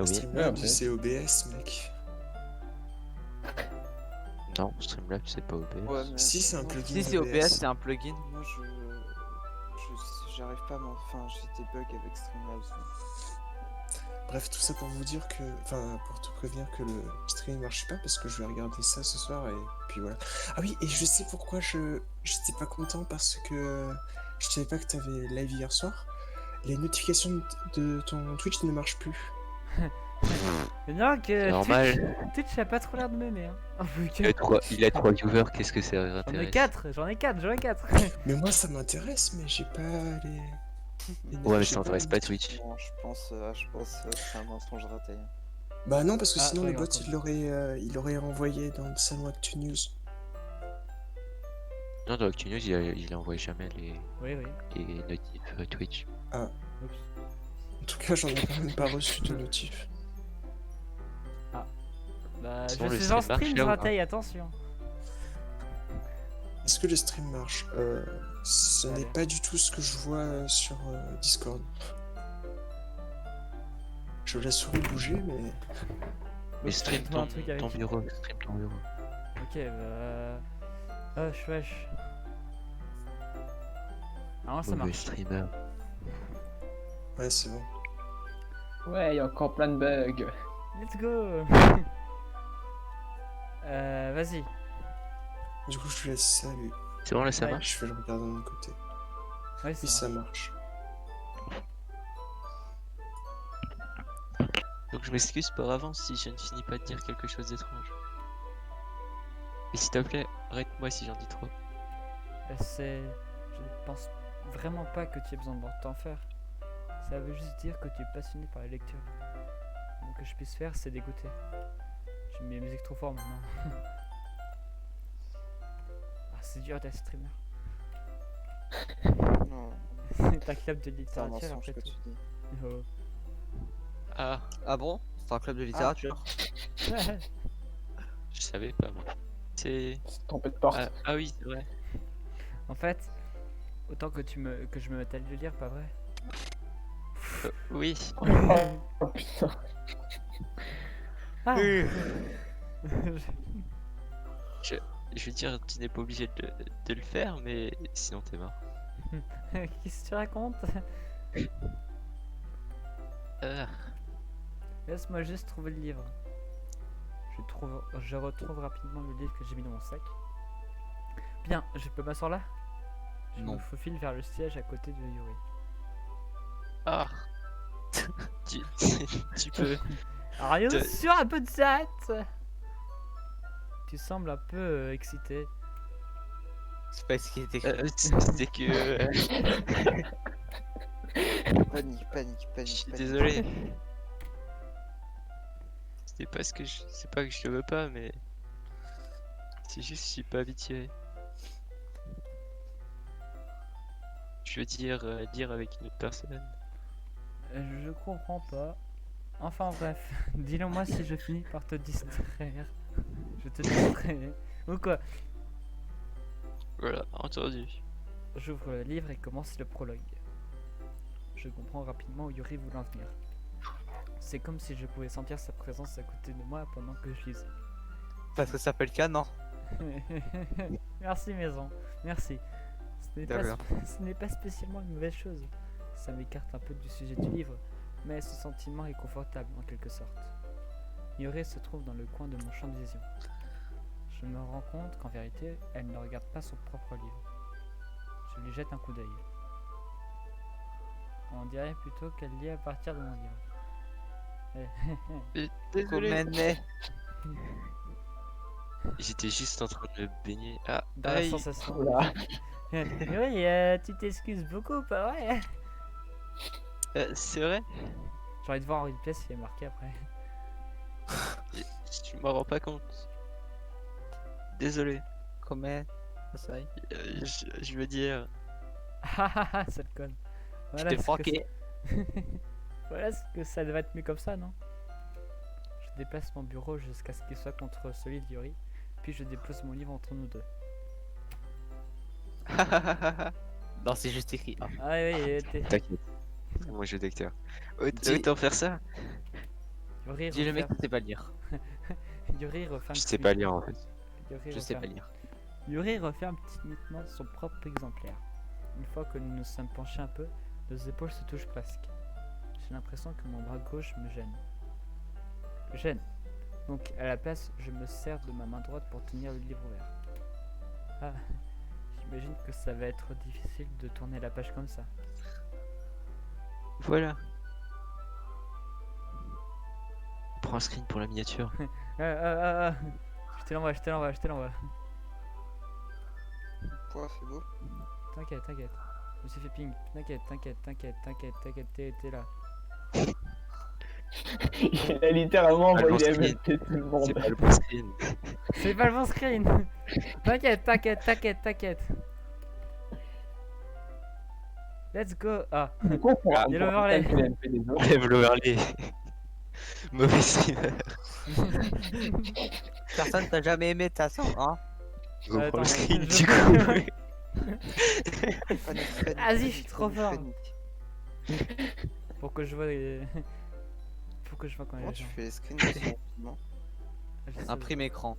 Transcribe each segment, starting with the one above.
Oui. Streamlabs, OBS. c'est OBS, mec. Non, Streamlabs c'est pas OBS. Ouais, mais Si, c'est un moi, plugin Si c'est OBS, OBS. c'est un plugin. Moi, j'arrive pas à enfin, j'ai des bugs avec Streamlabs. Bref, tout ça pour vous dire que... Enfin, pour te prévenir que le stream marche pas, parce que je vais regarder ça ce soir, et puis voilà. Ah oui, et je sais pourquoi j'étais pas content, parce que je savais pas que t'avais live hier soir. Les notifications de ton Twitch ne marchent plus. Non, que Normal. Twitch a pas trop l'air de m'aimer. Hein. Il a 3 viewers, qu'est-ce que ça J'en ai intéresse? 4, j'en ai 4. Mais moi, ça m'intéresse, mais j'ai pas les... Ouais, mais j'ai ça intéresse pas Twitch. Non, je pense que c'est un mensonge raté. Bah non, parce que Ah, sinon le regarde, bot il l'aurait renvoyé dans le salon Actu News. Non, dans Actu News, il envoie jamais Oui. les notifs Twitch. Ah, Oups. en tout cas, j'en ai quand même pas reçu de notif. Bah, Sinon, je le suis en stream marche, stream, là, ou pas Zrateil, attention. Est-ce que le stream marche Ce Allez. n'est pas du tout ce que je vois sur Discord. Je la souris bouger, mais... Mais stream fais-toi un ton, truc avec. ton bureau, stream ton bureau. Ok, bah... wesh. Alors ça Mauvais marche. streamer. Ouais, c'est bon. Ouais, il y a encore plein de bugs. Let's go. Vas-y. Du coup, je te laisse ça, lui. C'est bon là, ça Ouais. marche? Je vais le regarder de mon côté. Ouais, Oui, ça marche. Donc je m'excuse par avance si je ne finis pas de dire quelque chose d'étrange. Et s'il te plaît, arrête-moi si j'en dis trop. Je ne pense vraiment pas que tu aies besoin de t'en faire. Ça veut juste dire que tu es passionné par la lecture. Donc que je puisse faire, c'est d'écouter. J'ai mis la musique trop fort maintenant. Ah, c'est dur d'être streamer. Non, C'est un club de c'est un littérature mensonge après que tout. tu dis. Oh. Ah bon? C'est un club de littérature? Je savais pas moi. C'est... Trompé de porte. Ah oui, c'est vrai. En fait, autant que je me mette à le lire, pas vrai? Oui. Oh putain. Ah. Je veux dire, tu n'es pas obligé de le faire, mais sinon t'es mort. Qu'est-ce que tu racontes? Laisse-moi juste trouver le livre. Je retrouve rapidement le livre que j'ai mis dans mon sac. Bien, je peux m'asseoir là? Je Non. me faufile vers le siège à côté de Yuri. Ah. tu, tu peux... Rien Te- sur un peu de chat. Tu sembles un peu excité. C'est pas ce qui est écrit. c'est que... Panique. Je suis désolé. C'est pas que je te veux pas, mais... C'est juste que je suis pas habitué. Je veux dire, lire avec une autre personne. Je comprends pas. Enfin bref, dis-le moi si je finis par te distraire. Je te distrairai. Ou quoi? Voilà, entendu. J'ouvre le livre et commence le prologue. Je comprends rapidement où Yuri voulait en venir. C'est comme si je pouvais sentir sa présence à côté de moi pendant que je lisais. Parce que ça fait le cas, non? Merci maison, merci. Ce n'est De pas, rien. ce n'est pas spécialement une mauvaise chose. Ça m'écarte un peu du sujet du livre, mais ce sentiment est confortable en quelque sorte. Yuri se trouve dans le coin de mon champ de vision. Je me rends compte qu'en vérité, elle ne regarde pas son propre livre. Je lui jette un coup d'œil. On dirait plutôt qu'elle lit à partir de mon livre. Désolé. Comenez. J'étais juste en train de me baigner. Ah, Dans la aïe. sensation. Oula. Oui, tu t'excuses beaucoup, pas vrai? C'est vrai? J'ai envie de voir une pièce qui est marquée après. Je m'en rends pas compte. Désolé. Comment ça y est. Je veux dire... Ah ah ah, cette conne. Je Voilà t'ai ce que franqué. Voilà ce que ça devrait être mieux comme ça, non? Je déplace mon bureau jusqu'à ce qu'il soit contre celui de Yuri, puis je dépose mon livre entre nous deux. Non, c'est juste écrit. Ah. Ah oui, T'inquiète. C'est mon jeu d'acteur. Dis- Autant faire ça. Yuri Dis le mec referme... qui sait pas lire. Yuri referme... Je sais pas lire en fait. Yuri Je sais pas referme- lire. Yuri referme timidement son propre exemplaire. Une fois que nous nous sommes penchés un peu, nos épaules se touchent presque. J'ai l'impression que mon bras gauche me gêne. Donc à la place, je me sers de ma main droite pour tenir le livre ouvert. Ah, j'imagine que ça va être difficile de tourner la page comme ça. Voilà. Prends un screen pour la miniature. Je te l'envoie. Quoi, c'est beau? T'inquiète. Je me suis fait ping. T'inquiète, t'es là. Il a littéralement Ah, le envoyé bon MLT tout le monde. C'est pas le bon screen. C'est pas le bon screen. T'inquiète. Let's go. Ah, Du coup, pour Il y a l'overlay. calculer le MP des autres, Enlève l'overlay. Mauvais streamer. Personne t'a jamais aimé de toute façon, hein. Reprends Attends, le screen je- du coup. Vas-y, je suis trop fort. Pour que je vois les... Pour que je vois quand Comment les tu gens... fais les screens aussi rapidement? J'essaie Un de- prime écran.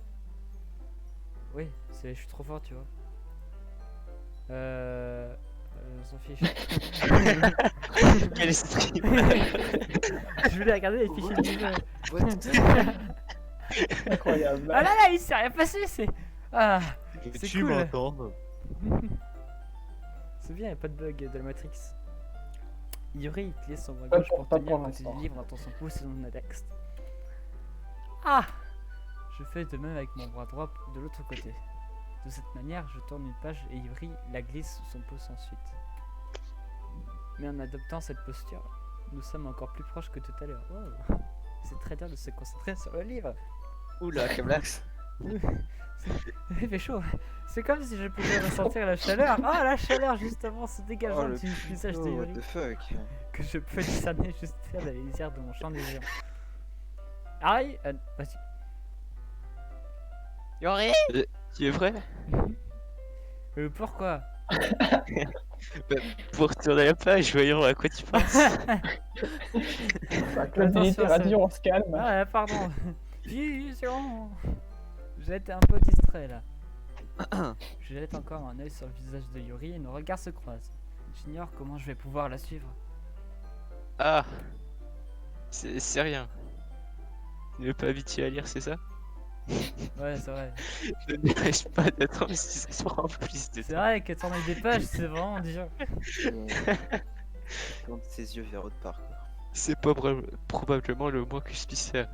Oui, je suis trop fort, tu vois. On s'en fiche. Quel stream. Je voulais regarder les fichiers du jeu. incroyable. Ah là, il s'est rien passé, c'est... Ah, c'est Tu cool. m'entends. C'est bien, y'a pas de bug de la Matrix. Yuri utilise son bras Pas gauche pour- pour pas tenir pour le côté l'instant. du livre en tenant son pouce et son index. Ah! Je fais de même avec mon bras droit de l'autre côté. De cette manière, je tourne une page et Yuri la glisse sous son pouce ensuite. Mais en adoptant cette posture, nous sommes encore plus proches que tout à l'heure. Wow. C'est très dur de se concentrer sur le livre. Oula, quel blax. Il fait chaud. C'est comme si je pouvais ressentir la chaleur. Ah, la chaleur justement se dégageant Oh, le du visage de Oh, what Yuri. the fuck? Que je peux discerner juste faire la lisière de mon champ des visions. Harry, vas-y. Yuri. Tu es vrai? Pourquoi? Pour tourner la page, voyons à quoi tu penses. Claude Militaire a dit Attention, on se calme. Ah, pardon. Vision. J'ai été un peu distrait là. Je jette encore un œil sur le visage de Yuri et nos regards se croisent. J'ignore comment je vais pouvoir la suivre. Ah, c'est rien. Tu n'es pas habitué à lire, c'est ça? Ouais, c'est vrai. Ne dépêche pas d'attendre si ça se prend plus de C'est temps. vrai que tourner des pages, c'est vraiment dur. Quand ses yeux vers autre part, quoi. C'est pas probablement le moins que je puisse faire.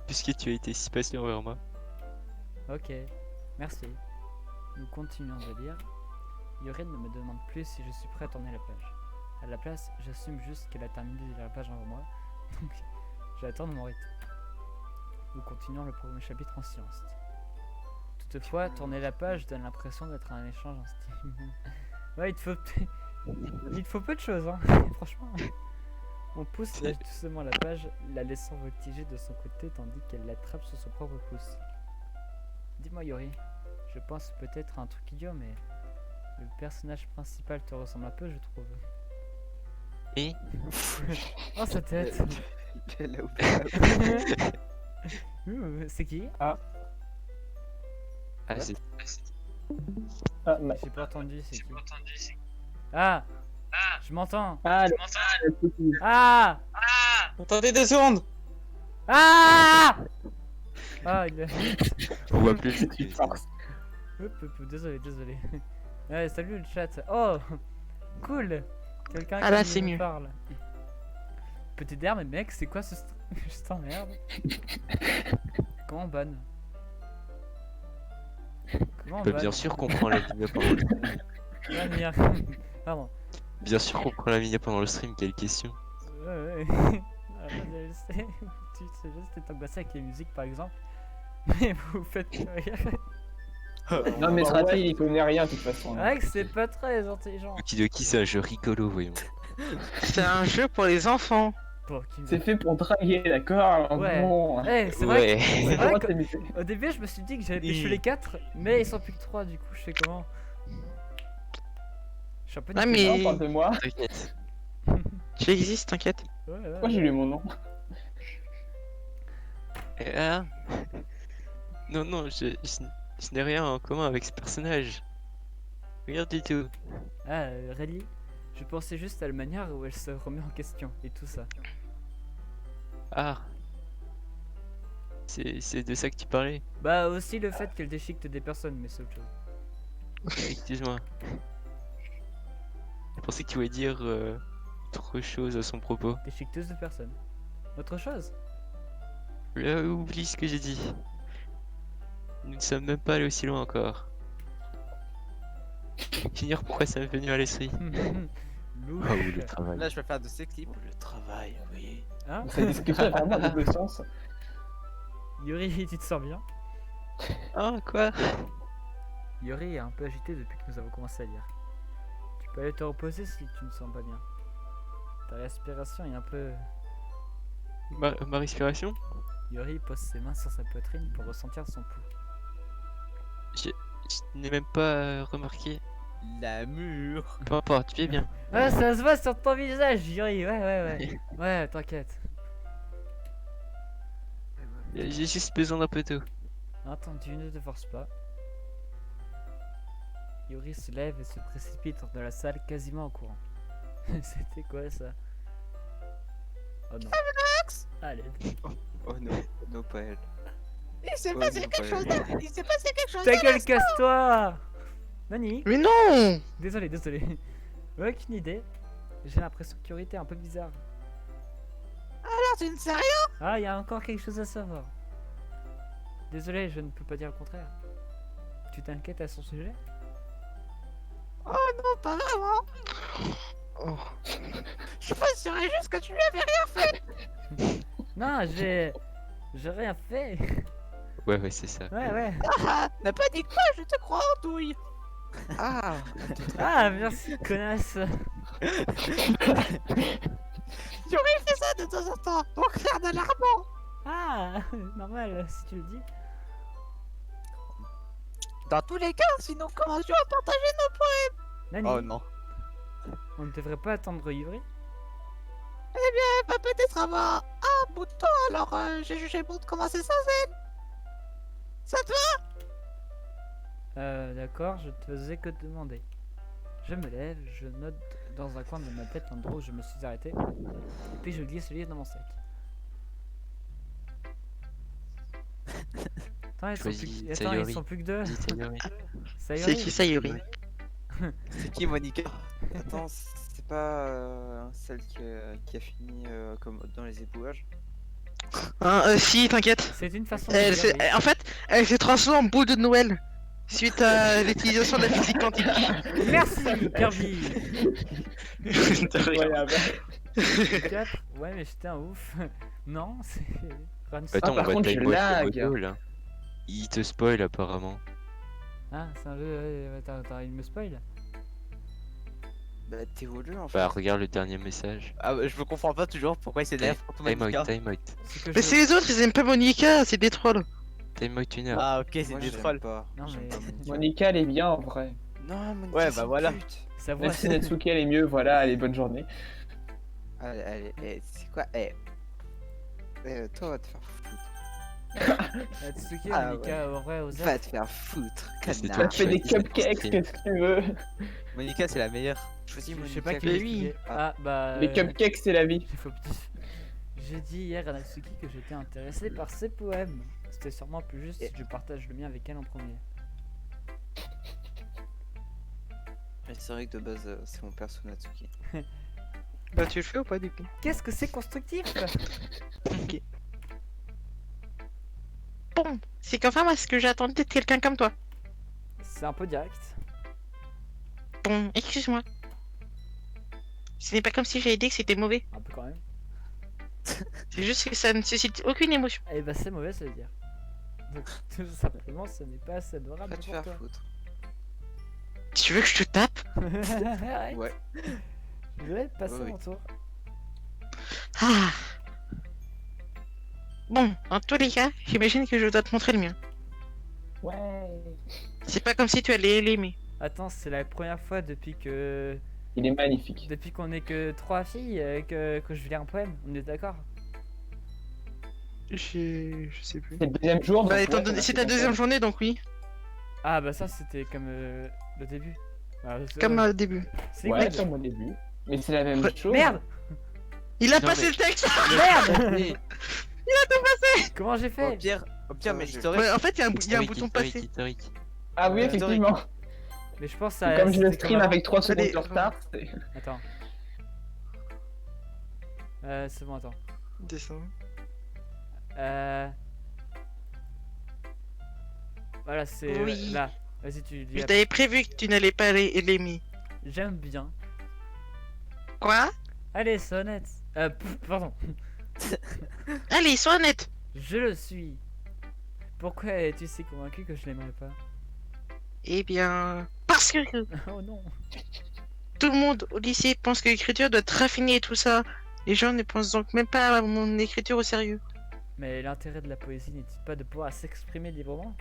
Puisque tu as été si patient envers moi. Ok, merci. Nous continuons de lire. Yuri ne me demande plus si je suis prêt à tourner la page. À la place, j'assume juste qu'elle a terminé de lire la page avant moi, donc je vais attendre mon rythme. Nous continuons le premier chapitre en silence. Toutefois, tourner la page donne l'impression d'être un échange en style. Ouais, il te faut peu de choses, hein, franchement. Mon pouce lâche doucement la page, la laissant voltiger de son côté tandis qu'elle l'attrape sous son propre pouce. Dis-moi Yuri, je pense peut-être à un truc idiot, mais le personnage principal te ressemble un peu, je trouve. Et Oh, sa tête. Elle a ouvert. C'est qui? Ah, c'est Ah, mais... J'ai pas entendu, c'est qui? Ah! Je m'entends! Ah, Ah! Attendez 2 secondes. Ah! Ah, il a... on voit plus tu vite. forces. Désolé. Ouais, salut le chat. Oh! Cool! Quelqu'un Ah là, qui c'est me mieux. parle. Petit d'air, mais mec, c'est quoi ce... Je t'emmerde. Comment on banne? Comment on Bah, banne? bien sûr qu'on prend la mine pendant le stream. Banir. Pardon. Bien sûr qu'on prend la mine pendant le stream, quelle question. Ouais. Ah, je sais. Tu sais juste être angoissé avec les musiques par exemple. Mais vous faites rire. Non, mais Bah, Straty, il connaît rien de toute façon. C'est vrai que c'est pas très intelligent. Okidoki, c'est un jeu rigolo, voyons. C'est un jeu pour les enfants. Pour qui me- C'est fait pour draguer, d'accord? Ouais. Bon. Eh, c'est vrai Ouais. c'est vrai Comment que- t'es muté? au début je me suis dit que j'avais pêché les 4, mais ils sont plus que 3 du coup, je sais comment. Je suis un peu Ah, dégoûté. mais- Non, parle de moi. T'inquiète. Tu existes, t'inquiète. Ouais. Pourquoi j'ai lu mon nom? Ah. Non, non, je n'ai rien en commun avec ce personnage. Rien du tout. Ah, Rayleigh, je pensais juste à la manière où elle se remet en question et tout ça. Ah. C'est de ça que tu parlais? Bah aussi le fait qu'elle déchiquette des personnes, mais c'est autre chose. Excuse-moi. Je pensais que tu voulais dire autre chose à son propos. Déchiqueteuse de personnes. Autre chose? Oublie ce que j'ai dit. Nous ne sommes même pas allés aussi loin encore. Finir pourquoi ça m'est venu à l'esprit. Louche. Ah oui, le travail. Là, je peux faire de ces clips. Le travail, oui. Hein? Cette discussion est vraiment à double sens. Yuri, tu te sens bien? Ah, quoi? Yuri est un peu agité depuis que nous avons commencé à lire. Tu peux aller te reposer si tu ne sens pas bien. Ta respiration est un peu... Ma respiration? Yuri pose ses mains sur sa poitrine pour ressentir son pouls. Je n'ai même pas remarqué. L'amour. Peu importe, tu es bien. Ah, ça se voit sur ton visage, Yuri, ouais. Ouais, t'inquiète. J'ai juste besoin d'un peu d'eau. Entendu, ne te force pas. Yuri se lève et se précipite hors de la salle quasiment en courant. C'était quoi ça? Oh non. Allez. Oh non, pas elle. Il s'est Oh passé non, quelque pas chose. elle. Il s'est passé quelque chose. Ta gueule, casse-toi! Nani? Mais non. Désolé. Aucune idée. J'ai l'impression que Yuri était un peu bizarre. Alors, tu ne sais rien. Ah, il y a encore quelque chose à savoir. Désolé, je ne peux pas dire le contraire. Tu t'inquiètes à son sujet? Oh non, pas vraiment. Oh. Je penserais juste que tu lui avais rien fait. Non, j'ai rien fait. Ouais, c'est ça. Ouais. Ah, n'a pas dit quoi, je te crois en douille. Ah Ah, merci, connasse. Yuri fait ça de temps en temps, donc rien d'alarmant. Ah, normal, si tu le dis. Dans tous les cas, sinon commencions à partager nos points. Nani, Oh non. on ne devrait pas attendre Yuri? Eh bah peut-être avoir un bout de temps, alors j'ai jugé bon de commencer sans elle. Ça te va? D'accord, je te faisais que demander. Je me lève, je note dans un coin de ma tête l'endroit où je me suis arrêté, et puis je glisse le livre dans mon sac. Attends, Choisis ils Sayori. sont plus que deux. Dis Sayori. Sayori. C'est qui ça, Yuri? C'est qui Monica? Attends, c'est pas celle qui a fini comme dans les ébouages? Hein, si, t'inquiète. C'est une façon Elle de s'est- dire, oui. En fait, elle s'est transformée en boule de Noël suite à l'utilisation de la physique quantique. Merci, Kirby. De rien. Incroyable. 4. Ouais, mais j'étais un ouf. Non, c'est... Attends, par on va contre, je time watch lag. là. Il te spoil apparemment. Ah, c'est un jeu... Attends, il me spoil. Bah t'es volé en fait. Bah regarde le dernier message. Ah, je me comprends pas toujours pourquoi il s'énerve contre Time Monica. out, time out. C'est que Mais je... c'est les autres, ils aiment pas Monica, c'est des trolls. Time out une heure. Ah, ok, c'est Moi des j'aime trolls. pas. Non, J'aime mais- pas Monica. Monica, elle est bien en vrai. Non, Monica, Ouais, c'est bah une voilà. pute. Sa voix, Même si Natsuki, elle est mieux, voilà, allez, bonne journée. C'est quoi? Toi, va te faire foutre. Natsuki, Ah, Monica, en vrai, aux Va te faire foutre, C'est connard. Ça toi. te fait des choisis cupcakes, Natsuki. qu'est-ce que tu veux? Monica, c'est la meilleure. Choisis Je Monica. sais pas qui Mais l'a oui. expliqué. Ah, bah... Les cupcakes, c'est la vie. J'ai faux petit. J'ai dit hier à Natsuki que j'étais intéressé par ses poèmes. C'était sûrement plus juste si je partage le mien avec elle en premier. Mais c'est vrai que de base, c'est mon perso Natsuki. Bah tu le fais ou pas du coup? Qu'est-ce que c'est constructif? Ok. Bon, c'est qu'enfin moi ce que j'attendais de quelqu'un comme toi. C'est un peu direct. Bon, excuse-moi. Ce n'est pas comme si j'avais dit que c'était mauvais. Un peu quand même. C'est juste que ça ne suscite aucune émotion. Eh bah c'est mauvais, ça veut dire. Donc tout simplement, ce n'est pas assez adorable Va te pour faire toi. foutre. Tu veux que je te tape? Arrête. Ouais. Je vais passer Oui. mon tour. Ah. Bon, en tous les cas, j'imagine que je dois te montrer le mien. Ouais. C'est pas comme si tu allais l'aimer. Attends, c'est la première fois depuis que... Il est magnifique. Depuis qu'on est que 3 filles que je vais lire un poème. On est d'accord? Je sais plus. C'est le deuxième jour. Bah, donc étant ouais, donné, ça c'est va ta faire deuxième ça. journée, donc oui. Ah bah ça c'était comme le début. Comme au début. C'est Ouais, good. comme au début. Mais c'est la même Ouais. chose. Merde. Il a Non, passé mais- le texte. Merde. Oui, Comment j'ai au fait? pire, mais je- historique. Ouais, en fait, il y a un Historique, bouton historique, passé. historique. Ah oui, Euh, effectivement. Mais je pense ça. Comme je le c'était stream avant. avec 3 secondes Allez, de retard, c'est- Attends. C'est bon, attends. Descends. Voilà, c'est Oui. là. Vas-y, tu dis. Je t'avais prévu que tu n'allais pas l'aimer. J'aime bien. Quoi? Allez, sonnette. Pardon. Allez, sois honnête. Je le suis. Pourquoi es-tu si convaincu que je l'aimerais pas? Eh bien, parce que Oh non. tout le monde au lycée pense que l'écriture doit être raffinée et tout ça. Les gens ne pensent donc même pas à mon écriture au sérieux. Mais l'intérêt de la poésie n'est-il pas de pouvoir s'exprimer librement?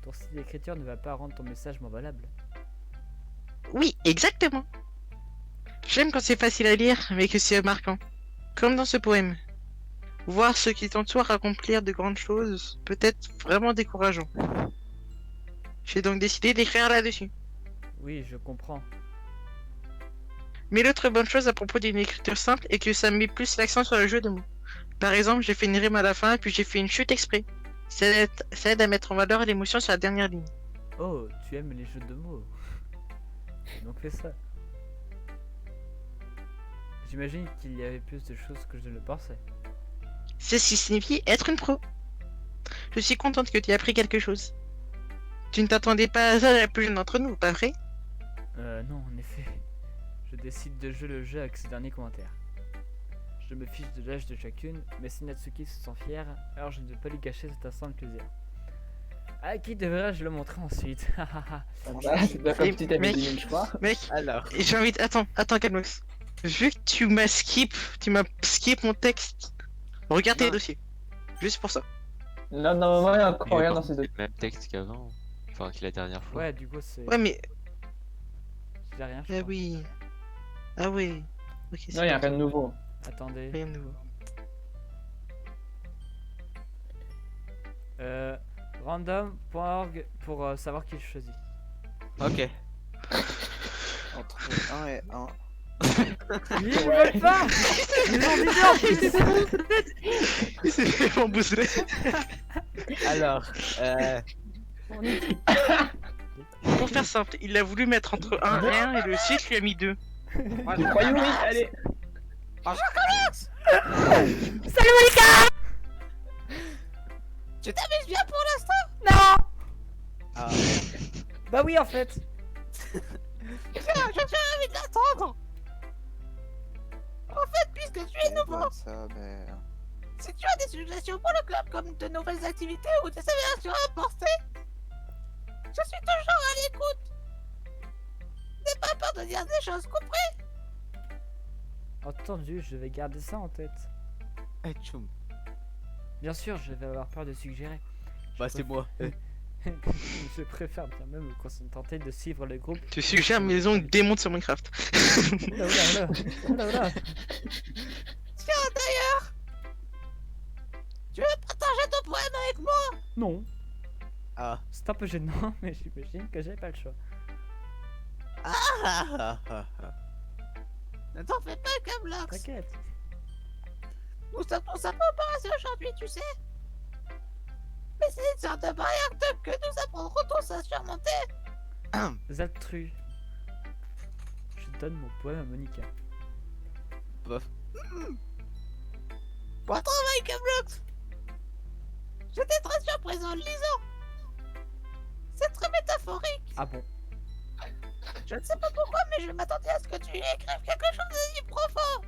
Ton style d'écriture ne va pas rendre ton message moins valable. Oui, exactement. J'aime quand c'est facile à lire, mais que c'est marquant. Comme dans ce poème. Voir ceux qui t'entourent accomplir de grandes choses peut être vraiment décourageant. J'ai donc décidé d'écrire là-dessus. Oui, je comprends. Mais l'autre bonne chose à propos d'une écriture simple est que ça met plus l'accent sur le jeu de mots. Par exemple, j'ai fait une rime à la fin, puis j'ai fait une chute exprès. Ça aide à mettre en valeur l'émotion sur la dernière ligne. Oh, tu aimes les jeux de mots. J'ai donc fait ça. J'imagine qu'il y avait plus de choses que je ne le pensais. C'est ce qui signifie être une pro. Je suis contente que tu aies appris quelque chose. Tu ne t'attendais pas à ça la plus jeune d'entre nous, pas vrai? Non, en effet. Je décide de jouer le jeu avec ce dernier commentaire. Je me fiche de l'âge de chacune, mais si Natsuki se sent fière, alors je ne peux pas lui gâcher cet instant de plaisir. À qui devrais-je le montrer ensuite? Voilà, c'est pas comme si t'avais Mec. dit, je crois. Mec, Alors, j'ai envie de... Attends, Calmox. Vu que tu m'as skip mon texte. Regarde tes Non. dossiers. Juste pour ça. Non, non, il y a encore Il rien a dans pas ces deux. le même texte qu'avant. Enfin, que la dernière fois. Ouais, du coup, c'est. Ouais, mais... J'ai rien, je Ah crois. oui. Ah oui. Ok, c'est Non, il y a bon. rien de nouveau. Attendez. Rien de nouveau. Random.org pour savoir qui je choisis. ok. Entre 1 et 1. Ils veulent pas. Ils ont dit non, plus. Il s'est fait bamboozler. Alors, Pour faire simple, il a voulu mettre entre 1 et 1 et le site lui a mis 2. Croyez oui, allez. Salut Monica! Tu t'amuses bien pour l'instant? Non! ah, Bah oui, en fait. Je suis ravi de l'entendre! En fait, puisque tu es nouveau, ça, mais... si tu as des suggestions pour le club comme de nouvelles activités ou des améliorations à apporter, je suis toujours à l'écoute. N'aie pas peur de dire des choses, compris? Entendu, je vais garder ça en tête. Eh, tchoum. Bien sûr, je vais avoir peur de suggérer. Bah, c'est moi. Je préfère bien même me contenter de suivre le groupe. Tu suggères mes ongles démontent sur Minecraft. Oula, oula, oula, oula, oula. Tiens, d'ailleurs, tu veux partager ton poème avec moi? Non, Ah. c'est un peu gênant, mais j'imagine que j'ai pas le choix. Ne t'en fais pas, Camlox. T'inquiète. Nous sommes tous un peu embarrassés aujourd'hui, tu sais. Mais c'est une sorte de barrière que nous apprendrons tous à surmonter. Zaltru. Je donne mon poème à Monica. Bon travail, Camlox. J'étais très surpris en le lisant. C'est très métaphorique. Ah bon? Je ne sais pas pourquoi, mais je m'attendais à ce que tu y écrives quelque chose de si profond.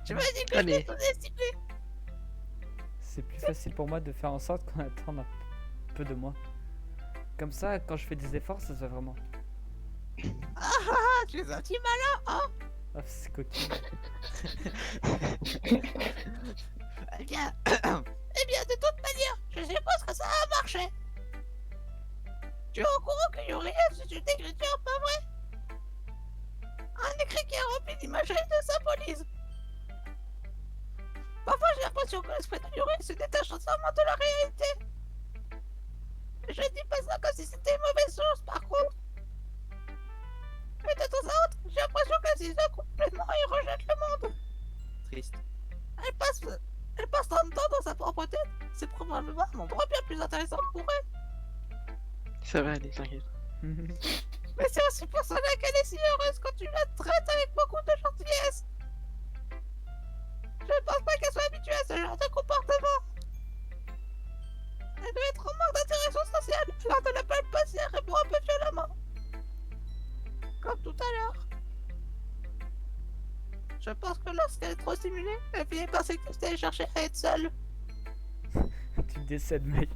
Tu m'as dit que je Allez. t'ai sous-estimé. C'est plus facile pour moi de faire en sorte qu'on attende un peu de moi. Comme ça, quand je fais des efforts, ça se voit vraiment. Ah, tu es un petit malin, hein? Ah, c'est coquille. Eh bien, de toute manière, je suppose que ça a marché. Tu es au courant que Uriel, c'est une écriture, pas vrai? Un écrit qui est rempli d'imagerie et de symbolisme. l'impression que l'esprit de Yuri se détache entièrement de la réalité. Je dis pas ça comme si c'était une mauvaise chose, par contre. Mais de temps à autre, j'ai l'impression qu'elle s'isole complètement et rejette le monde. Triste. Elle passe tant de temps dans sa propre tête. C'est probablement un endroit bien plus intéressant pour elle. Ça va aller, t'inquiète. Mais c'est aussi pour cela qu'elle est si heureuse quand tu la traites avec beaucoup de gentillesse. Je ne pense pas qu'elle soit habituée à ce genre de comportement. Elle doit être en manque d'interaction sociale, alors de la palpe passer et répond un peu violemment. Comme tout à l'heure. Je pense que lorsqu'elle est trop stimulée, elle finit par s'excuser et chercher à être seule. Tu décèdes, mec.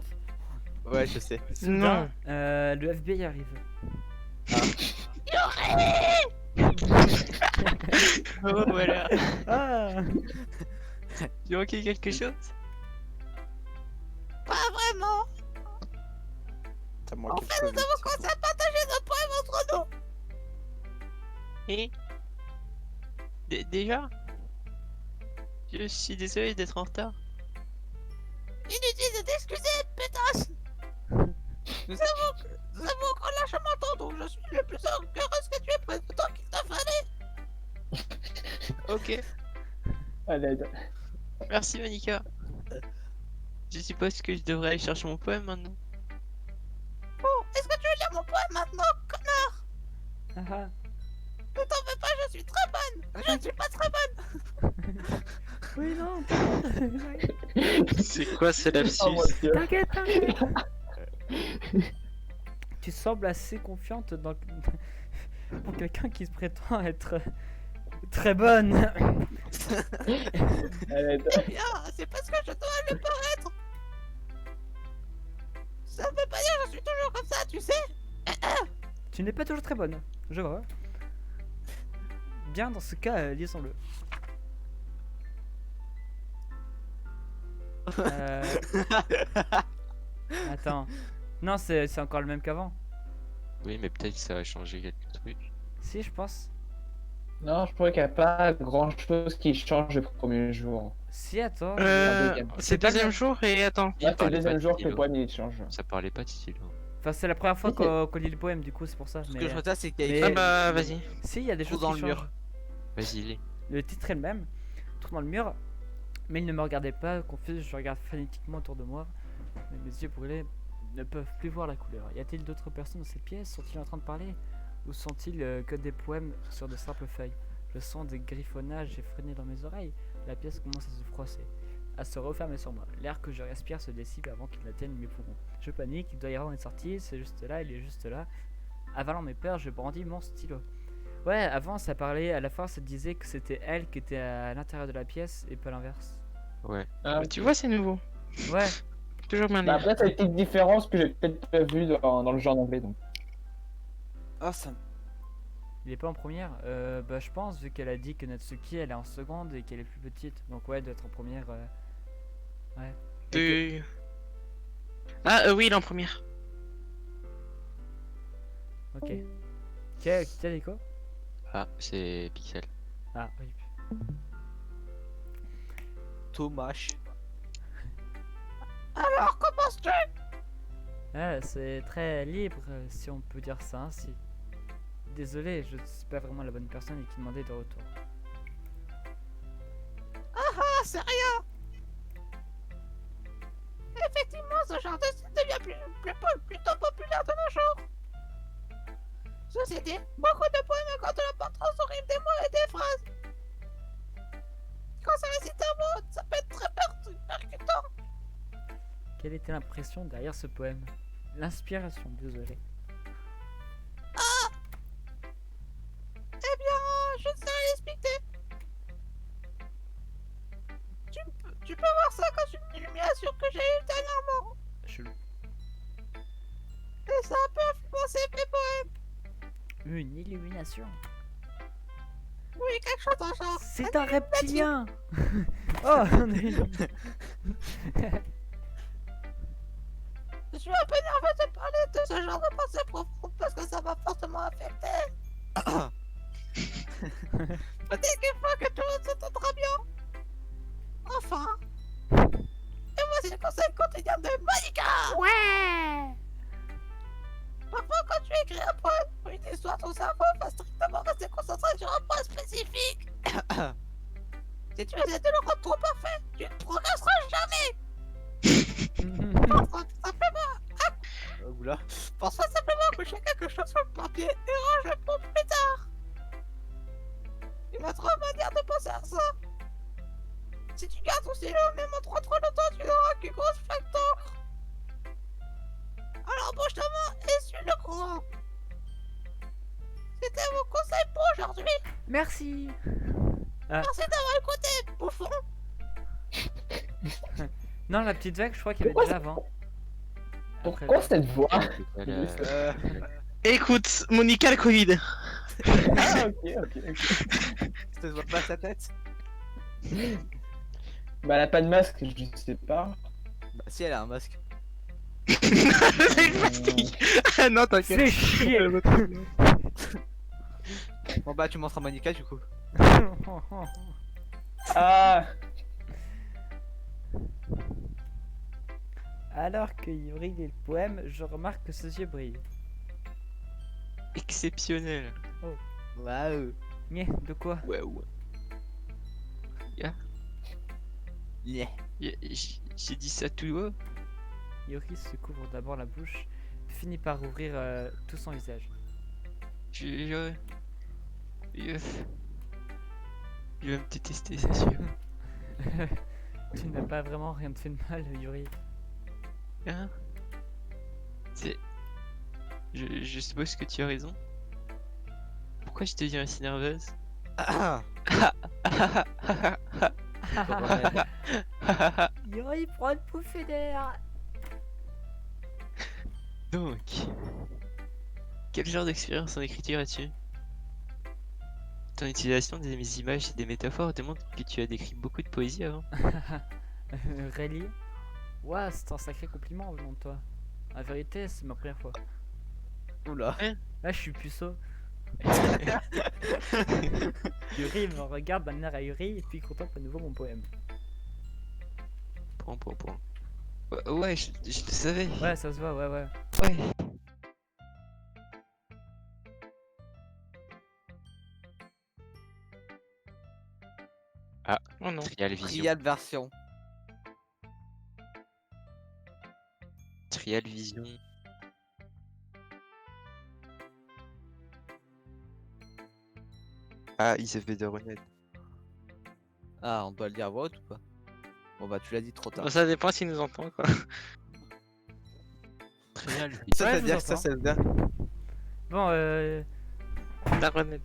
Ouais, je sais. Non. Le FBI arrive. Oh, voilà. Ah. Tu manquais quelque chose? Pas vraiment. T'as En manqué fait, nous avons commencé à partager nos poèmes entre nous. Et déjà? Je suis désolé d'être en retard. Inutile de t'excuser, pétasse. Nous avons encore largement le temps, donc je suis le plus heureuse que tu aies pris le temps qu'il t'a fallu. Ok, Allez, merci Monica. Je suppose que je devrais aller chercher mon poème maintenant. Oh, est-ce que tu veux lire mon poème maintenant, connard? Ah, Ne t'en veux pas, je suis très bonne. Je ne suis pas très bonne. oui, non. C'est quoi ce lapsus? oh mon dieu. T'inquiète, t'inquiète. Tu sembles assez confiante dans... pour quelqu'un qui se prétend être très bonne. Allez, Eh bien, c'est parce que je dois le paraître. Ça ne veut pas dire que je suis toujours comme ça, tu sais. Tu n'es pas toujours très bonne, je vois. Bien, dans ce cas, lisons-le. Attends. Non, c'est encore le même qu'avant. Oui, mais peut-être que ça va changer quelques trucs. Si, je pense. non, je crois qu'il n'y a pas grand chose qui change le premier jour. Si, attends. deuxième. C'est le pas deuxième le- jour et attends. Là, c'est le parlait deuxième pas de jour que le stylo. poème il change. Ça parlait pas de stylo. Enfin, c'est la première fois Ok. qu'on lit le poème, du coup, c'est pour ça. Ce Mais... que je retiens, c'est qu'il y mais- a Ah écrit bah vas-y. Si, il y a des Trou choses dans qui le mur. changent. Vas-y, lis. Le titre est le même, trou dans le mur, mais il ne me regardait pas, confus, je regarde frénétiquement autour de moi, mais mes yeux brûlés ne peuvent plus voir la couleur. Y a-t-il d'autres personnes dans cette pièce? Sont-ils en train de parler? Ou sont-ils que des poèmes sur de simples feuilles? Je sens des griffonnages effrénés dans mes oreilles, la pièce commence à se froisser, à se refermer sur moi. L'air que je respire se dissipe avant qu'il n'atteigne mes poumons. Je panique, il doit y avoir une sortie, c'est juste là, il est juste là. Avalant mes peurs, je brandis mon stylo. Ouais, avant ça parlait, à la fin ça disait que c'était elle qui était à l'intérieur de la pièce et pas l'inverse. Ouais. Ah, Tu vois, c'est nouveau. Ouais, Toujours bien bah lire. après, c'est une petite différence que j'ai peut-être pas vue dans le jeu en anglais. Donc. Ah, ça. il est pas en première. Bah je pense, vu qu'elle a dit que Natsuki elle est en seconde et qu'elle est plus petite. Donc ouais, elle doit être en première. Ouais. De- Ah oui, il est en première. Ok. Qui a l'écho? Ah, c'est Pixel. Ah oui. Thomas. Alors, commences-tu? Ah, c'est très libre, si on peut dire ça ainsi. Désolé, je ne suis pas vraiment la bonne personne et qui demandait de retour. Ah, c'est rien. Effectivement, ce genre de site devient plutôt populaire de nos jours. Ceci dit, beaucoup de poèmes accordent l'importance aux rimes des mots et des phrases. Quand ça récite un mot, ça peut être très percutant. Quelle était l'impression derrière ce poème? L'inspiration, désolé. Eh bien, je ne sais rien expliquer. Tu peux voir ça comme une illumination que j'ai eue dernièrement. Chelou. Et ça a un peu influencé mes poèmes. Une illumination. Oui, quelque chose dans le genre. C'est un reptilien. Oh, on est illuminé. Je suis un peu nerveux de parler de ce genre de pensée profonde parce que ça m'a fortement affecté. Peut-être qu'une fois que tout le monde s'entendra bien. Enfin, Si tu essaies de le rendre trop parfait, tu ne progresseras jamais. Pense simplement, Oula. pense simplement que j'ai quelque chose sur le papier et range le pour plus tard. Une autre manière de penser à ça. Si tu gardes ton stylo même en trop longtemps, tu n'auras qu'une grosse flaque d'encre. Alors bouge ta main et suis le courant. C'était mon conseil pour aujourd'hui. Merci. Merci d'avoir écouté, bouffon. Non, la petite vague, je crois qu'il y avait Pourquoi déjà avant. Après, Pourquoi cette voix? Euh, Écoute, Monica, le Covid. Ah, ok. Je te vois pas sa tête. Bah, elle a pas de masque, je sais pas. Bah si, elle a un masque. Ah non, t'inquiète. C'est chier. Bon bah tu montres à Monica du coup. Ah, Alors que Yuri lit le poème, je remarque que ses yeux brillent. Exceptionnel. Waouh. Nyeh, de quoi? Waouh. Yeah. J'ai dit ça tout haut. Yuri se couvre d'abord la bouche, puis finit par ouvrir tout son visage. Je vais me détester, c'est sûr. Tu n'as pas vraiment rien de fait de mal, Yuri. Hein? C'est... Je suppose que tu as raison. Pourquoi je deviens si nerveuse? Ah. Yuri prend une bouffée d'air. Donc... Quel genre d'expérience en écriture as-tu? Ton utilisation des images et des métaphores démontre que tu as décrit beaucoup de poésie avant. Really? Ouah, c'est un sacré compliment venant de toi. La vérité, c'est ma première fois. Oula. Là, je suis puceau. Yuri me regarde d'un air ahuri et puis contemple à nouveau mon poème. Point. Ouais, je le savais. Ouais, ça se voit, ouais. Ouais. Ah, Oh non. Trial Vision. Trial version. Trial Vision. Ah, Isabelle de Renette. Ah, on doit le dire à voix haute ou pas? Bon bah tu l'as dit trop tard. Bon, ça dépend s'il nous entend quoi. Trial Ça Ouais, je veut vous dire que ça entends. c'est bien. Bon, Daronette.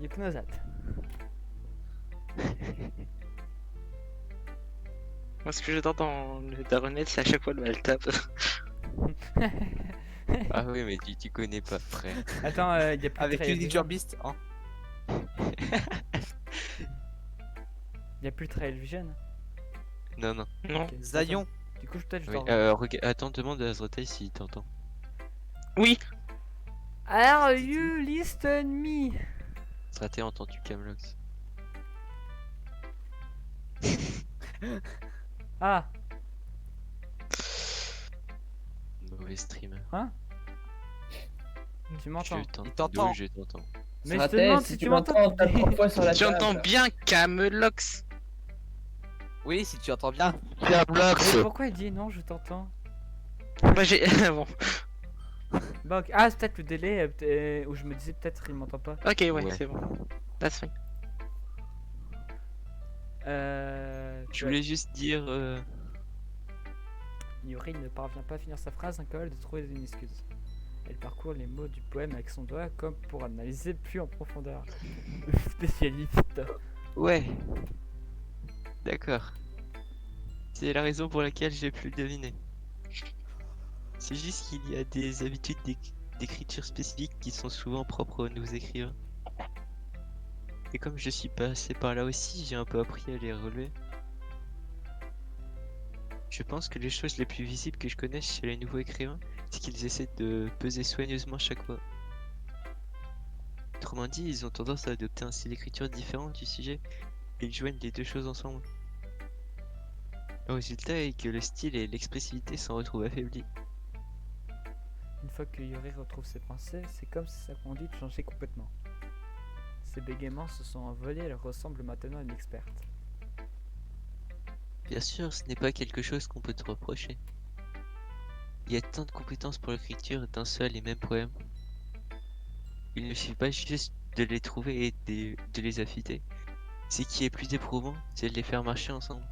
Hypnosate. Moi, ce que j'adore dans le Daronette, c'est à chaque fois le mal tape. Ah oui, mais tu connais pas, frère. Attends, y a plus Avec de Trial l'éditeur Vision. Beast. Hein. Y a plus de Trial Vision. Non. Non. Ok, Zayon. attends. Du coup, peut-être je Oui, dois. attends, demande à Azrotai s'il t'entend. Oui. Are you listen me? Azrotai a entendu Camlox. Ah, Mauvais streamer. tu m'entends. Je t'entends. Il t'entend. Oui, je t'entends. Mais sur je la te demande tête, si tu m'entends. tape 3 fois sur la table. J'entends bien Camelox. Oui, si tu entends bien. Camelox. Mais pourquoi il dit non, je t'entends? Bah j'ai... bon. Bah, ok. Ah, c'est peut-être le délai où je me disais peut-être il m'entend pas. Ok, ouais, Ouais. c'est bon. That's fine. Je voulais juste dire... Yuri ne parvient pas à finir sa phrase, incapable de trouver une excuse. Elle parcourt les mots du poème avec son doigt comme pour analyser plus en profondeur. Spécialiste. Ouais. D'accord. C'est la raison pour laquelle j'ai pu le deviner. C'est juste qu'il y a des habitudes d'écriture spécifiques qui sont souvent propres aux nouveaux écrivains. Et comme je suis passé par là aussi, j'ai un peu appris à les relever. Je pense que les choses les plus visibles que je connaisse chez les nouveaux écrivains, c'est qu'ils essaient de peser soigneusement chaque fois. Autrement dit, ils ont tendance à adopter un style d'écriture différent du sujet, et ils joignent les deux choses ensemble. Le résultat est que le style et l'expressivité s'en retrouvent affaiblis. Une fois que Yuri retrouve ses pensées, c'est comme si sa conduite changeait complètement. Ses bégaiements se sont envolés, elle ressemble maintenant à une experte. Bien sûr, ce n'est pas quelque chose qu'on peut te reprocher. Il y a tant de compétences pour l'écriture d'un seul et même poème. Il ne suffit pas juste de les trouver et de les affûter. Ce qui est plus éprouvant, c'est de les faire marcher ensemble.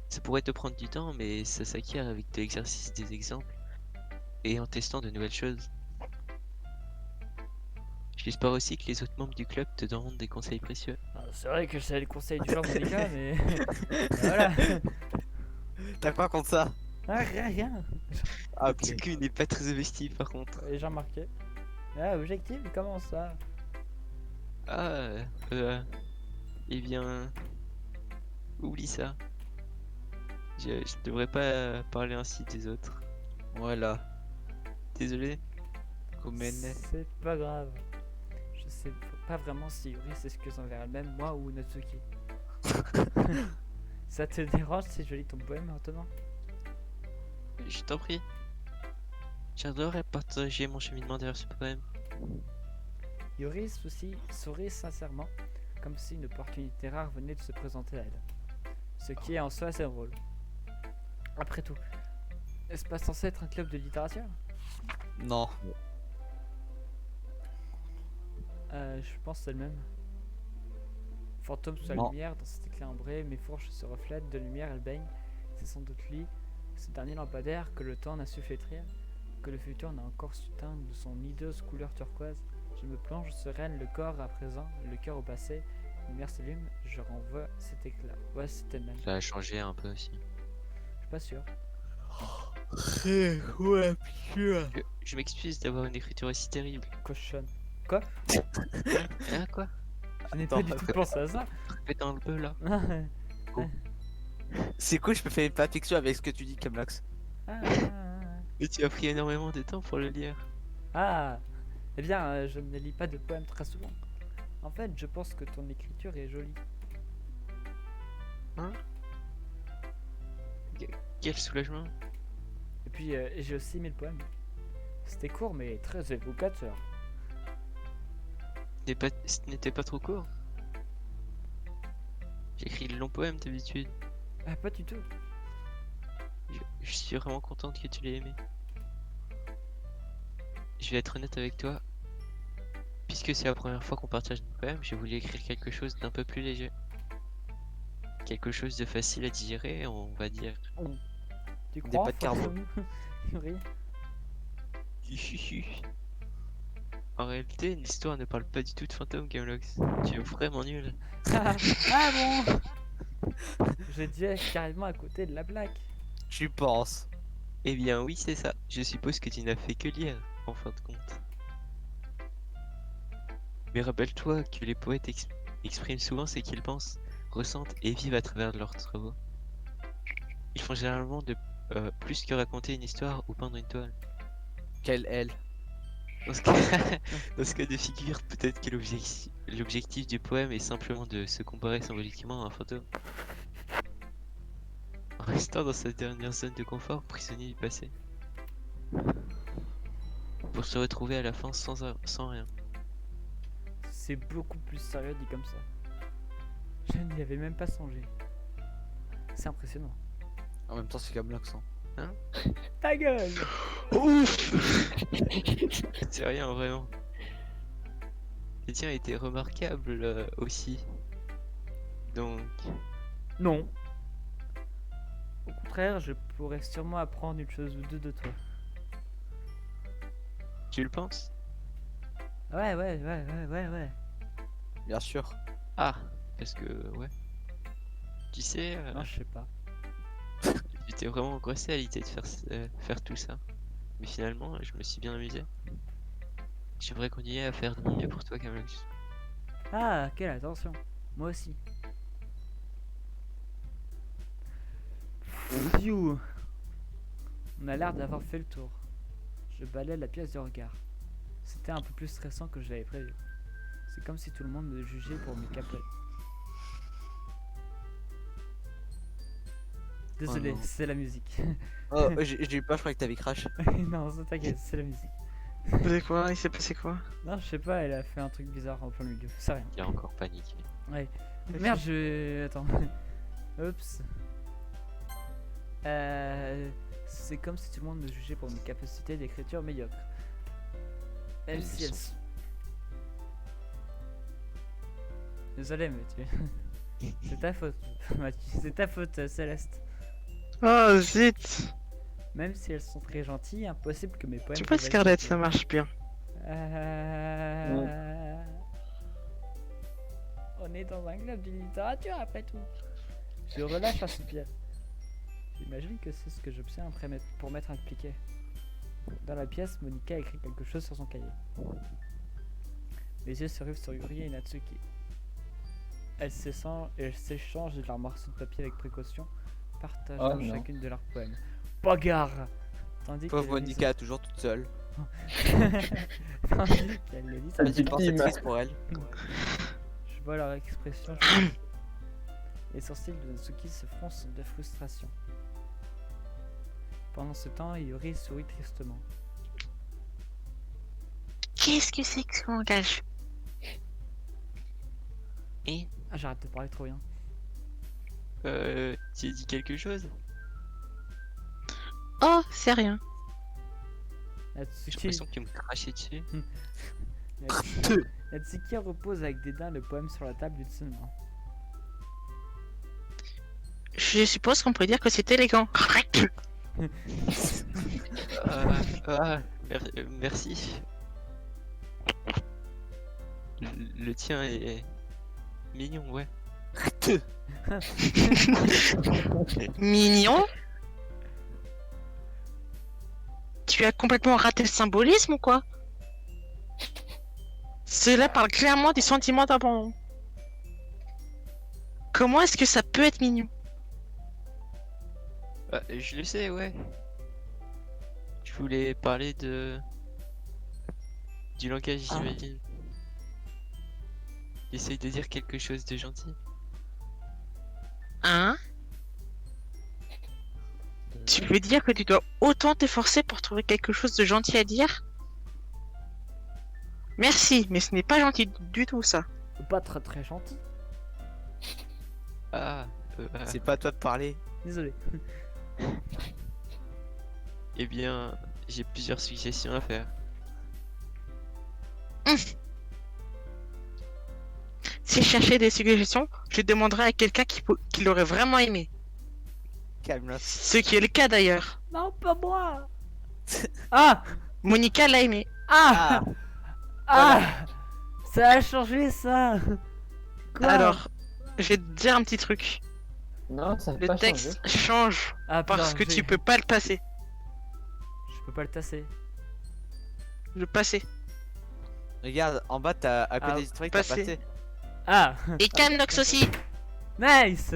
Ça pourrait te prendre du temps, mais ça s'acquiert avec de l'exercice des exemples et en testant de nouvelles choses. J'espère aussi que les autres membres du club te donneront des conseils précieux. Ah, c'est vrai que je savais le conseil du genre Monica, mais voilà. T'as quoi contre ça? Ah, rien. Ah, Ce ok. cul n'est pas très investi par contre. J'ai remarqué. Ah, objectif, comment ça? Ah, eh bien, oublie ça. Je devrais pas parler ainsi des autres. Voilà. Désolé. Komene. C'est pas grave. Je sais pas vraiment si Yuri s'excuse envers elle-même, moi ou Natsuki. Ça te dérange si je lis ton poème maintenant? Je t'en prie. J'adorerais partager mon cheminement derrière ce poème. Yuri sourit sincèrement, comme si une opportunité rare venait de se présenter à elle. Ce qui est en soi assez drôle. Après tout, est-ce pas censé être un club de littérature? Non. Je pense c'est le même. Fantôme sous la Non. lumière, dans cet éclair ambré, mes fourches se reflètent de lumière, elles baignent. C'est sans doute lui, ce dernier lampadaire que le temps n'a su flétrir, que le futur n'a encore su teindre de son hideuse couleur turquoise. Je me plonge sereine, le corps à présent, le cœur au passé. La lumière s'allume, je renvoie cet éclat. Ouais, c'était le même. Ça a changé un peu aussi. Je suis pas sûr. Ouais, putain. Je m'excuse d'avoir une écriture aussi terrible. Cochonne. Quoi? Hein, quoi? Je n'ai Attends, pas du tout pensé à ça. Faites un peu là. C'est cool, je peux faire une fanfiction avec ce que tu dis, Camlox. Et tu as pris énormément de temps pour le lire. Ah. Eh bien, je ne lis pas de poèmes très souvent. En fait, je pense que ton écriture est jolie. Quel soulagement. Et puis, j'ai aussi aimé le poème. C'était court, mais très évocateur. Ce n'était pas trop court. J'écris de longs poèmes d'habitude. Ah, pas du tout. Je suis vraiment contente que tu l'aies aimé. Je vais être honnête avec toi. Puisque c'est la première fois qu'on partage nos poèmes, j'ai voulu écrire quelque chose d'un peu plus léger. Quelque chose de facile à digérer, on va dire. Tu Des crois, pâtes carbo. Fantôme Yuri? En réalité, l'histoire ne parle pas du tout de fantômes, Gamelox. Tu es vraiment nul. Ah bon. J'ai dû être carrément à côté de la blague. Tu penses? Eh bien oui, c'est ça. Je suppose que tu n'as fait que lire, en fin de compte. Mais rappelle-toi que les poètes expriment souvent ce qu'ils pensent, ressentent et vivent à travers leurs travaux. Ils font généralement plus que raconter une histoire ou peindre une toile. Quelle elle? Dans ce cas, dans ce cas de figure, peut-être que l'objectif du poème est simplement de se comparer symboliquement à un fantôme. En restant dans sa dernière zone de confort, prisonnier du passé. Pour se retrouver à la fin sans rien. C'est beaucoup plus sérieux dit comme ça. Je n'y avais même pas songé. C'est impressionnant. En même temps, c'est Camlox. Hein. Ta gueule! C'est rien vraiment. Le tien était remarquable aussi. Donc, Non. Au contraire, je pourrais sûrement apprendre une chose ou deux de toi. tu le penses? Ouais. Bien sûr. Ah, parce que ouais. Tu sais, Non, je sais pas. j'étais vraiment angoissé à l'idée de faire tout ça. Mais finalement, je me suis bien amusé. J'aimerais continuer à faire de mon mieux pour toi, Camlox. Ah, quelle attention. Moi aussi. Phew. On a l'air d'avoir fait le tour. Je balaie la pièce du regard. C'était un peu plus stressant que je l'avais prévu. C'est comme si tout le monde me jugeait pour mes caprices. Désolé, Oh non. c'est la musique. Oh, j'ai eu peur, je croyais que t'avais crash. Non, ça t'inquiète, c'est la musique. C'est quoi? Il s'est passé quoi? Non, je sais pas, elle a fait un truc bizarre en plein milieu. C'est rien. Il a encore paniqué. Ouais. Merde, je. Attends. Oups. C'est comme si tout le monde me jugeait pour mes capacités d'écriture médiocres. Même si elles sont. Désolé, mais tu. C'est ta faute, Mathieu. C'est ta faute, Céleste. Oh zut! Même si elles sont très gentilles, impossible que mes poèmes. Tu vois, révèlent Scarlett, quelque ça marche bien. On est dans un club de littérature après tout. Je relâche un soupir. J'imagine que c'est ce que j'obtiens après pour m'être impliqué. Dans la pièce, Monica écrit quelque chose sur son cahier. Mes yeux se rivent sur Yuri et Natsuki. Elles s'échangent leurs morceaux de papier avec précaution, partageant Oh non. chacune de leurs poèmes. Bagarre! Tandis Pauvre qu'elle Monica, toujours toute seule. Tandis qu'elle le lit, Ça me Je pense que c'est victime. triste pour elle. je vois leur expression. Les sourcils de Natsuki se froncent de frustration. Pendant ce temps, Yuri sourit tristement. Qu'est-ce que c'est que ce langage? Et Ah, j'arrête de parler trop bien. tu as dit quelque chose? Oh, c'est rien. J'ai Natsuki, l'impression que tu me crachais dessus. Natsuki repose avec dédain le poème sur la table d'une seule main. Je suppose qu'on pourrait dire que c'est élégant. Merci. Le tien est mignon, ouais. Mignon? Tu as complètement raté le symbolisme ou quoi? Cela parle clairement des sentiments d'abandon. Comment est-ce que ça peut être mignon? Je le sais, ouais. Je voulais parler du langage, j'imagine. Essaye de dire quelque chose de gentil. Hein? Tu veux dire que tu dois autant t'efforcer pour trouver quelque chose de gentil à dire? Merci, mais ce n'est pas gentil du tout ça. Pas très très gentil. C'est pas à toi de parler. Désolé. Eh bien, j'ai plusieurs suggestions à faire. Si je cherchais des suggestions, je demanderais à quelqu'un qui l'aurait vraiment aimé. Calme-la. Ce qui est le cas d'ailleurs. Non, pas moi. Ah, Monica l'a aimé. ah, ah, ça a changé ça. Quoi? Alors, je vais te dire un petit truc. Non, ça n'a Le pas changé. texte change Ah, parce putain, que tu peux pas le passer. Je peux pas le tasser. Le passer. Regarde, en bas, t'as à côté Ah, des historiques, t'as passé. passé. Ah, Et Camnox aussi. nice.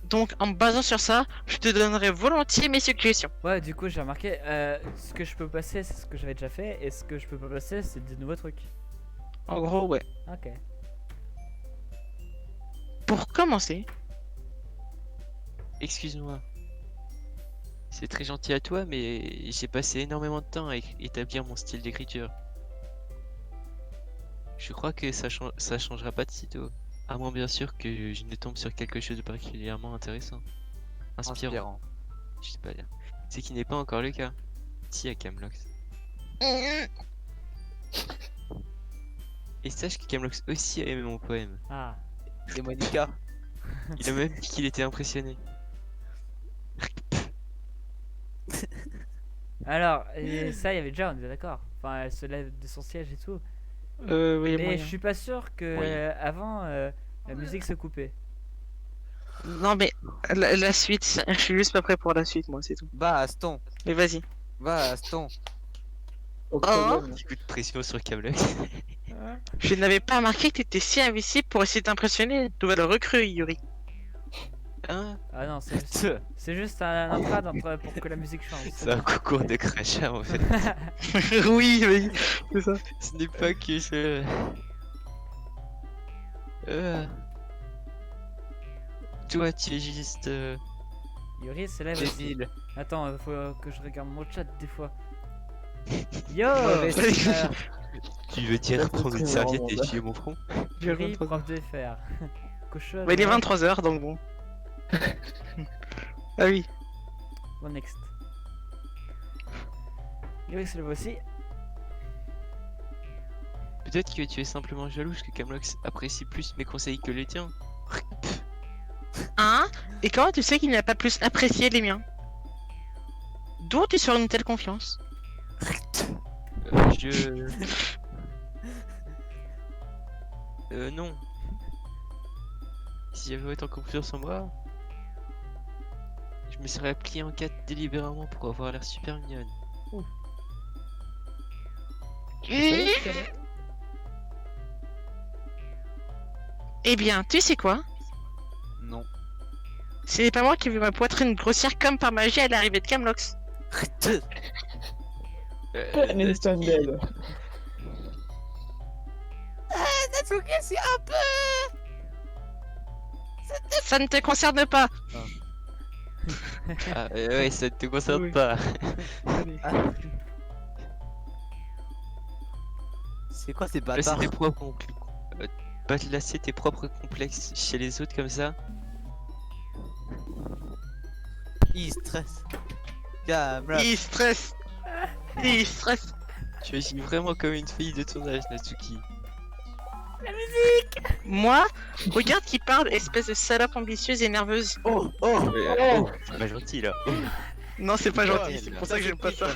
Donc, en me basant sur ça, je te donnerai volontiers mes suggestions. Ouais, du coup, j'ai remarqué. Ce que je peux passer, c'est ce que j'avais déjà fait, et ce que je peux pas passer, c'est des nouveaux trucs. En gros, ouais. Ok. Pour commencer, Excuse-moi. C'est très gentil à toi, mais j'ai passé énormément de temps à établir mon style d'écriture. Je crois que ça changera pas de sitôt. À moins bien sûr que je ne tombe sur quelque chose de particulièrement intéressant. Inspirant. Je sais pas dire. Ce qui n'est pas encore le cas. Si à Camlox. Et sache que Camlox aussi a aimé mon poème. Ah. Et Monica. Il a même dit qu'il était impressionné. Alors, et ça, il y avait déjà, on est d'accord. Enfin, elle se lève de son siège et tout. oui, Mais moyen. je suis pas sûr que Moyen. avant la musique se coupait. Non, mais la suite, je suis juste pas prêt pour la suite, moi, c'est tout. Va, Aston. Mais vas-y. Va, Aston. Octogone. Petit coup de pression sur Camlox. Je n'avais pas remarqué que tu étais si invisible pour essayer d'impressionner de le recrue, Yuri. Hein? Ah non, c'est juste un entrade pour que la musique change. C'est un concours de crachat en fait. Oui, oui, c'est ça. Ce n'est pas que je... Toi, tu es juste... Yuri se lève aussi. Débile. Attends, faut que je regarde mon chat des fois. Yo Mauvaise humeur. Tu veux dire Ça, c'est prendre une très serviette marrant, et ça. essuyer mon front? Yuri, prof de fer. Cochonne. Bah, il est 23h donc bon. Ah oui. Bon, next. Yuri se lève aussi. Peut-être que tu es simplement jalouse que Camlox apprécie plus mes conseils que les tiens. Hein? Et comment tu sais qu'il n'a pas plus apprécié les miens? D'où tu sur une telle confiance? Je... non. Si j'avais autant confiance en moi, je me serais plié en quatre délibérément pour avoir l'air super mignonne. Eh bien, tu sais quoi? Non. Ce n'est pas moi qui ai vu ma poitrine grossir comme par magie à l'arrivée de Camlox. Instant dead. Natsuki, c'est un peu... Ça ne te concerne pas. Ah, ouais, ça ne te concerne Oui. pas. C'est quoi ces Placer bâtards? tes propres placer tes propres complexes chez les autres comme ça. Il stresse. Camlox. Il stresse. Il stresse. Tu agis vraiment comme une fille de ton âge, Natsuki. Moi, regarde qui parle, espèce de salope ambitieuse et nerveuse. Oh. Oh, c'est pas gentil là. Non, c'est pas Oh, gentil, elle, c'est là. pour ça que j'aime pas ça.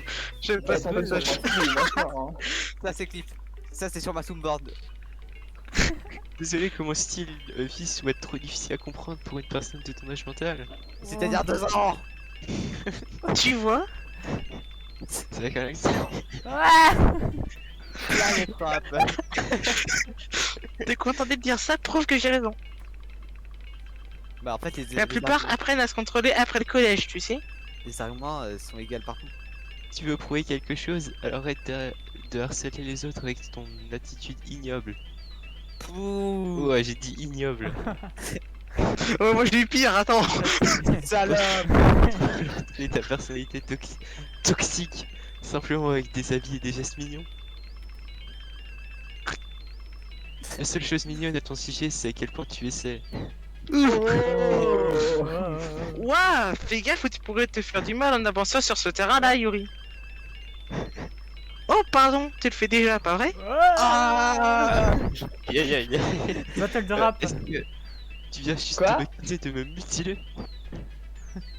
J'aime pas Ouais, ça. ça fait ça, d'accord, hein. Ça c'est clip. Ça c'est sur ma soundboard. Désolé que mon style vie soit trop difficile à comprendre pour une personne de ton âge mental. C'est-à-dire 2 ans. Tu vois? C'est vrai quand même. Là les frappes. T'es content de dire ça, prouve que j'ai raison. Bah en fait La plupart apprennent à se contrôler après le collège, tu sais. les arguments sont égaux partout. Tu veux prouver quelque chose, alors arrête de harceler les autres avec ton attitude ignoble. Pouh. Ouais, j'ai dit ignoble. Oh, moi j'ai eu pire, attends. Salope. Et ta personnalité toxique, simplement avec des habits et des gestes mignons. La seule chose mignonne à ton sujet, c'est à quel point tu essaies. Ouah, fais gaffe ou tu pourrais te faire du mal en avançant sur ce terrain-là, Yuri. Oh, pardon, tu le fais déjà, pas vrai? Ah. Aïe, aïe, aïe. Battle de rap. Est-ce que tu viens juste Quoi de m'accuser de me mutiler?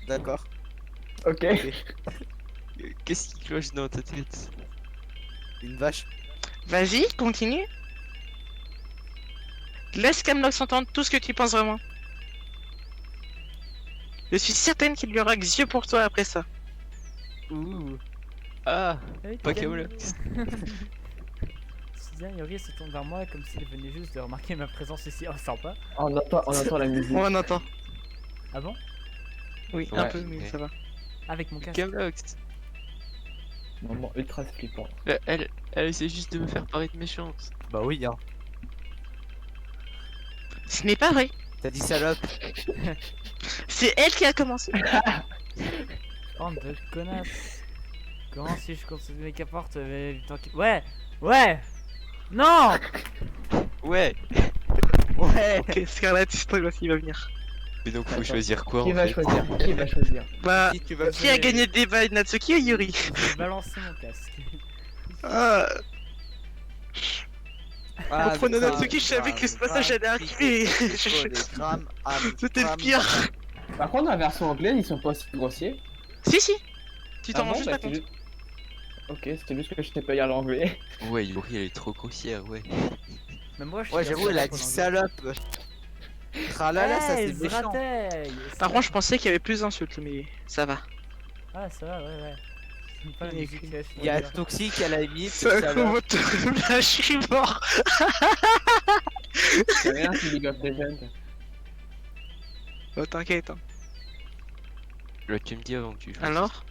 D'accord. Ok. Qu'est-ce qui cloche dans ta tête? Une vache. Vas-y, continue. Laisse Camlox entendre tout ce que tu penses vraiment. Je suis certaine qu'il y aura que yeux pour toi après ça. Ouh. Ah, Hey, pas t'as gagné. Camlox. Soudain, Yuri se tourne vers moi comme s'il venait juste de remarquer ma présence ici. Oh, sympa. On entend la musique. On entend. Ah bon? Oui, Ouais, un peu, mais ouais. ça va. Avec mon casque. Camlox. Moment ultra flippant. Elle essaie juste de me faire paraître méchante. Bah oui hein. Ce n'est pas vrai. T'as dit salope. C'est elle qui a commencé. Bande de connasses. Comment si je continue mes caportes tranquille. Ouais! Ouais! Non! Ouais. Ouais. Ok, Scarlett, c'est toi qui va venir. Mais donc faut Attends. choisir quoi Qui en va fait. choisir? Qui va choisir? Bah, Si tu vas qui a gagné le débat, Natsuki ou Yuri? J'ai balancé mon casque. Ah, Ah, en prenant des Natsuki, je savais que ce passage allait arriver. C'était le pire. Par contre, dans la version anglaise, ils sont pas aussi grossiers. Si, si. Tu t'en Ah rends bon, juste bah, pas c'est compte. juste- Ok, c'était juste que je sais pas lire l'anglais. Ouais, Yuri elle est trop grossière, ouais. Même moi, je suis Ouais, j'avoue, elle a dit salope. Tralala, ça c'est méchant. Par contre, je pensais qu'il y avait plus d'insultes, mais ça va. Ah, ça va, ouais, ouais. C'est pas la musique qui lâche Il y a les gars. toxique à la limite. Ça salope. commence. Là, je suis mort. C'est rien, c'est League of Legends. Oh, t'inquiète. Hein. Là tu me dis avant que tu fasses.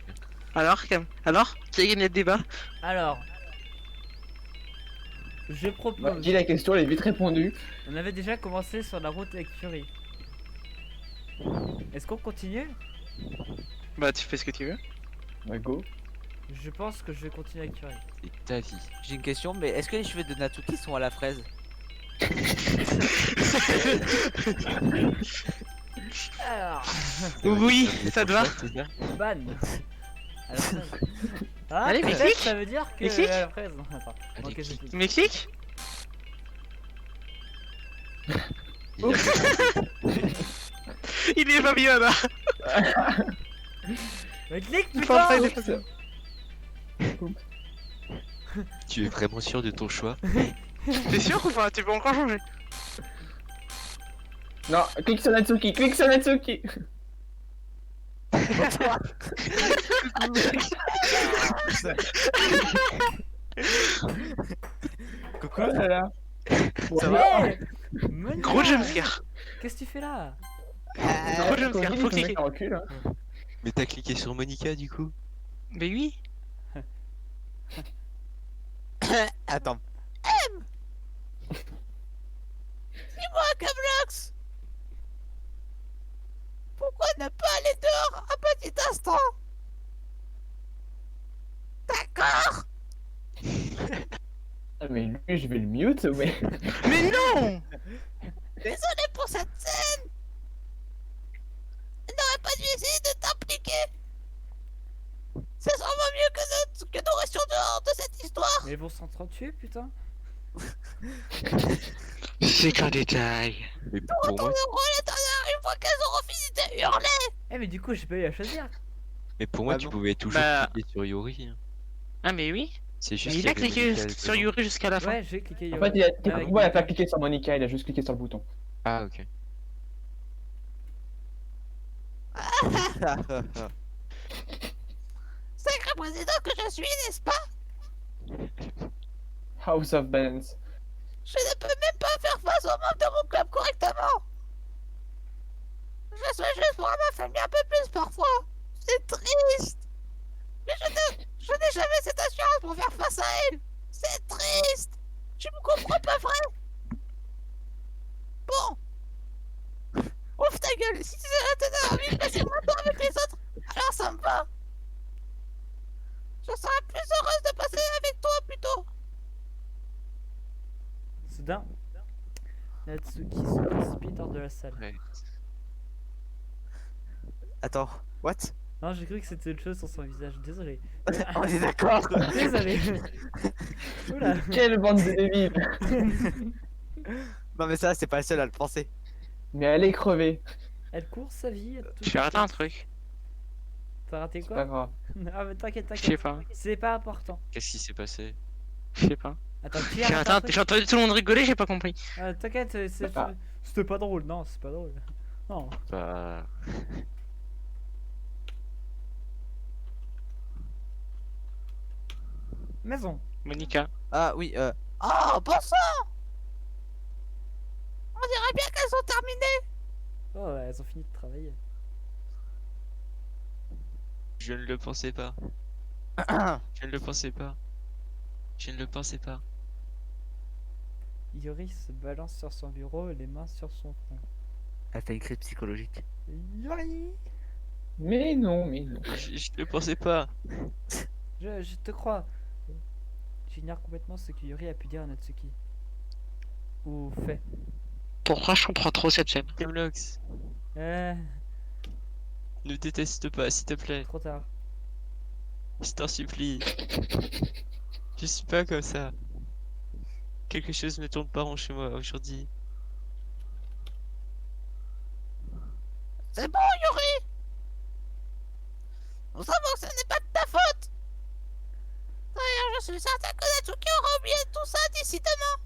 Alors, Cam. Alors, qui a gagné le débat? Alors, je Bah, propose. dis la question, elle est vite répondue. On avait déjà commencé sur la route avec Yuri. Est-ce qu'on continue? Bah, tu fais ce que tu veux. Bah, go. Je pense que je vais continuer avec Yuri. C'est ta vie. J'ai une question, mais est-ce que les cheveux de Natsuki sont à la fraise? Alors, Oui, ça te va. ban. À la fraise. Ah, Allez, peut-être Mexique. ça veut dire que Mexique. à la fraise. Attends, Allez, ok, j'explique. Mexique. Il est pas bien là. Mais clique, Faut putain. pas aller passer. Tu es vraiment sûr de ton choix? T'es sûr ou pas? Tu peux encore changer. Non, clique sur Natsuki, clique sur Natsuki. Coucou. Oh là là. Ça va? Hey, Monica, Gros jumpscare. qu'est-ce que tu fais là? Gros jumpscare, faut cliquer. Recule, hein. Mais t'as cliqué sur Monica du coup? Mais oui. Attends. Dis-moi, Camlox, pourquoi ne pas aller dehors un petit instant? D'accord. Ah, mais lui, je vais le mute, mais. Mais non. Désolé pour cette scène. Je n'aurais pas dû essayer de t'impliquer. C'est sûrement mieux que nous restions dehors de cette histoire. Mais ils vont s'entretuer, putain. C'est qu'un détail. Mais pour moi, Nous à l'intérieur une fois qu'elles auront fini de hurler. Eh, mais du coup, j'ai pas eu à choisir. mais pour moi, Ah tu bon? pouvais toujours Bah. cliquer sur Yuri. Hein. Ah mais oui. C'est juste Mais qu'il il y a avait cliqué Monica sur dedans. Yuri jusqu'à la fin. Ouais, j'ai cliqué En Yuri. fait, il a Avec ouais, il a pas Monica. cliqué sur Monica, il a juste cliqué sur le bouton. Ah ok. Sacré président que je suis, n'est-ce pas? House of Balance. Je ne peux même pas faire face aux membres de mon club correctement. Je souhaite juste voir ma famille un peu plus parfois. C'est triste. Mais je n'ai jamais cette assurance pour faire face à elle. C'est triste. Tu me comprends pas, vrai? Bon. Ouvre ta gueule. Si tu as envie de passer moins de temps avec les autres, alors ça me va. Je serais plus heureuse de passer avec toi plutôt. Soudain, Natsuki se précipite hors de la salle. Ouais. Attends. What? Non, j'ai cru que c'était autre chose sur son visage. Désolé. On est d'accord. Désolé. Oula. Quelle bande de débiles. Non mais ça, c'est pas le seul à le penser. Mais elle est crevée. Elle court sa vie. elle touche J'ai à raté tout. un truc. T'as raté C'est pas quoi? grave. Ah, mais t'inquiète, Je sais t'inquiète. pas. C'est pas important. Qu'est-ce qui s'est passé? Je sais pas. Attends, qui J'ai a raté un raté un- truc? j'ai entendu tout le monde rigoler, j'ai pas compris. T'inquiète, Ah. c'était pas drôle. Non, c'est pas drôle. Non. Bah. Maison. Monica. Ah oui, Oh, bon sang! On dirait bien qu'elles ont terminé. Oh, ouais, elles ont fini de travailler. Je ne le pensais pas. Je ne le pensais pas. Je ne le pensais pas. Yuri se balance sur son bureau, les mains sur son front. elle fait une crise psychologique. Yuri! Mais non, mais non. Je ne le pensais pas. Je te crois. J'ignore complètement ce que Yuri a pu dire à Natsuki. Ou fait. Pourquoi je comprends trop cette scène? Camlox, Euh, ne déteste pas, s'il te plaît. trop tard. Je t'en supplie. Je suis pas comme ça. Quelque chose ne tourne pas rond chez moi aujourd'hui. C'est bon, Yuri. Nous savons que ce n'est pas de ta faute. D'ailleurs, je suis certain que Natsuki aura oublié tout ça d'ici demain.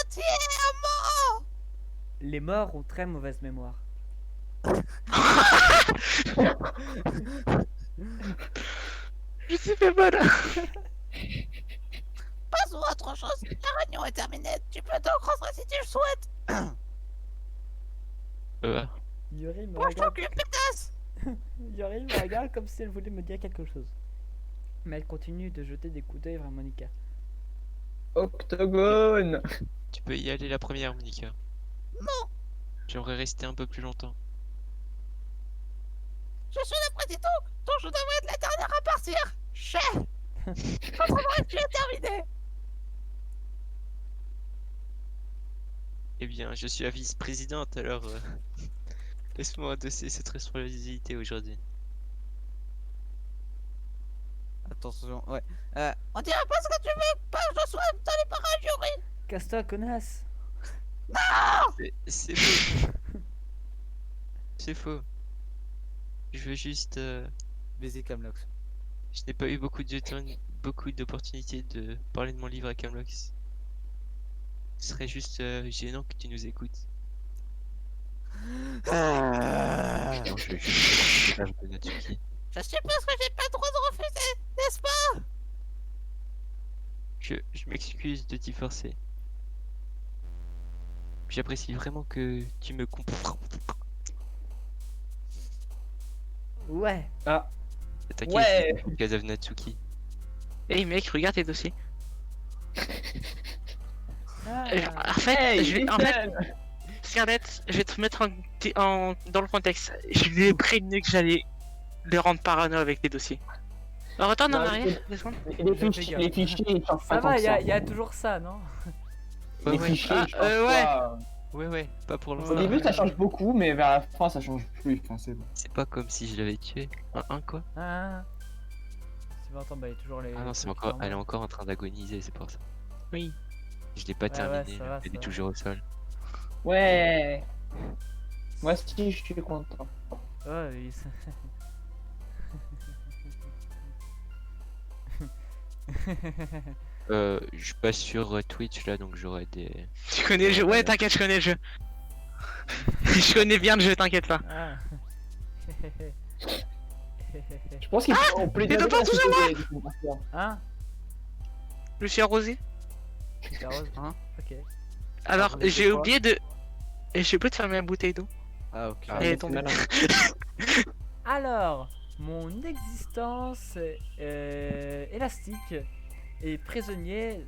Entièrement. Les morts ont très mauvaise mémoire. Je sais pas mal. Passons à autre chose. La réunion est terminée. Tu peux te rentrer si tu le souhaites. Yuri me Bouge ton regarde. cul, pétasse. Yuri me regarde comme si elle voulait me dire quelque chose. Mais elle continue de jeter des coups d'œil vers Monica. Octogone. Tu peux y aller la première, Monica. Non. J'aimerais rester un peu plus longtemps. Je suis le président, donc je devrais être la dernière à partir. Chef. Votre voiture est terminée. Eh bien, je suis la vice-présidente, alors laisse-moi endosser cette responsabilité aujourd'hui. Attention, ouais. On dirait pas ce que tu veux pas que je sois dans les parages, Yuri. Casse-toi, connasse. C'est faux. C'est faux. Je veux juste... Baiser Camlox. Je n'ai pas eu beaucoup d'opportunités de parler de mon livre à Camlox. Ce serait juste gênant que tu nous écoutes. Non, je de Natsuki. Je suppose que j'ai pas le droit de refuser, n'est-ce pas? Je m'excuse de t'y forcer. J'apprécie vraiment que tu me comprends. Ouais. T'inquiète, Ouais. Kazav Natsuki. Hey mec, regarde tes dossiers. Ah, En fait, Hey, je vais, en fait, Scarlett, je vais te mettre dans le contexte. Je lui ai prévenu que j'allais le rendre parano avec les dossiers. Alors, retourne en Bah, arrière, 2 secondes. Les fichiers, ils changent pas ça tant va, que ça. il y a toujours ça, non? Les Ouais, ouais. fichiers, ils changent ouais. pas. Ouais, pas pour Au l'instant. début, ça change beaucoup, mais vers la fin, ça change plus. Enfin, c'est bon. C'est pas comme si je l'avais tué. Quoi? Ah. Tu vas entendre, bah, il y a toujours les. Ah non, c'est trucs encore, normaux. elle est encore en train d'agoniser, c'est pour ça. Oui. Je l'ai pas Ouais, terminé, ça va, elle ça est va. toujours au sol. Ouais. Moi aussi, je suis content. Ouais, oui, ça- Je passe sur Twitch là, donc j'aurai des... Tu connais le jeu? Ouais, t'inquiète, je connais le jeu. Je connais bien le jeu, t'inquiète pas. Ah. Je pense qu'il faut plus Mais de t'as pas touché Hein? Je suis arrosé. C'est rose? Hein? Ok. Alors, mais j'ai c'est quoi oublié de... Et je peux te fermer la bouteille d'eau? Ah, ok. Ah, Elle est mais tombée. c'est malin. Alors, mon existence élastique est prisonnier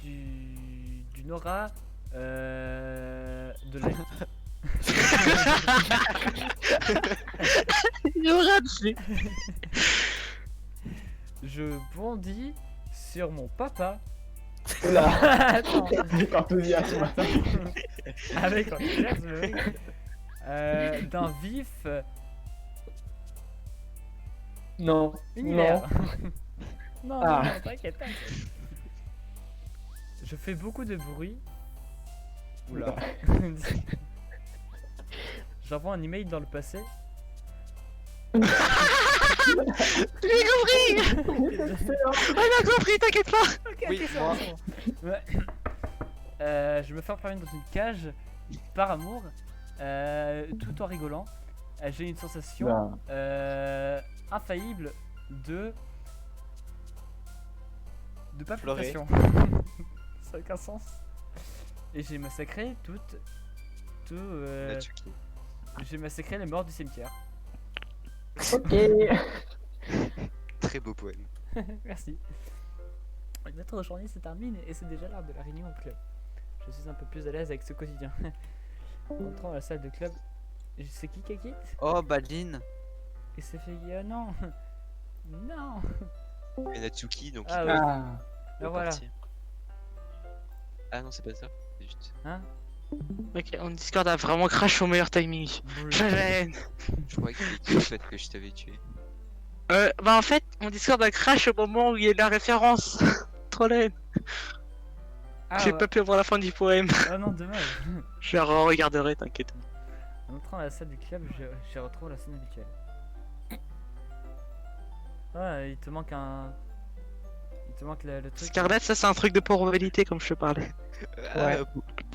d'une aura de l'air. Il aura dessus. Je bondis sur mon papa. Oula. Attends, Avec enthousiasme. avec enthousiasme, oui. D'un vif Non. univers. Non, Ah. non, t'inquiète, t'inquiète. Je fais beaucoup de bruit. Oula. J'envoie un email dans le passé. J'ai compris. On a compris, t'inquiète pas. Ok, Oui, ok, c'est moi. bon, c'est bon. Ouais. Je me fais enfermer dans une cage par amour, tout en rigolant. J'ai une sensation infaillible de palpitation. Ça n'a aucun sens. Et j'ai massacré Natsuki. j'ai massacré les morts du cimetière. Ok. Très beau poème. Merci. Notre journée se termine et c'est déjà l'heure de la réunion au club. Je suis un peu plus à l'aise avec ce quotidien. Entrant dans la salle de club, c'est qui quitte? Oh, Badline. Et c'est fait non. Non. Et Natsuki, donc Ah il oui. peut Ah. Ah, voilà. partir. Ah non, c'est pas ça. C'est juste... Hein? Ok, on Discord a vraiment crash au meilleur timing. Je la haine. Je croyais que c'était le fait que je t'avais tué. Bah en fait, mon Discord a crash au moment où il y a de la référence. Trop la haine. Ah, J'ai ouais. pas pu avoir la fin du poème. Ah non, dommage. Je la re-regarderai, t'inquiète. En entrant dans la salle du club, je retrouve la scène habituelle. Ouais, il te manque un. Il te manque le truc. Scarlett, ça c'est un truc de probabilité comme je te parlais. Ouais.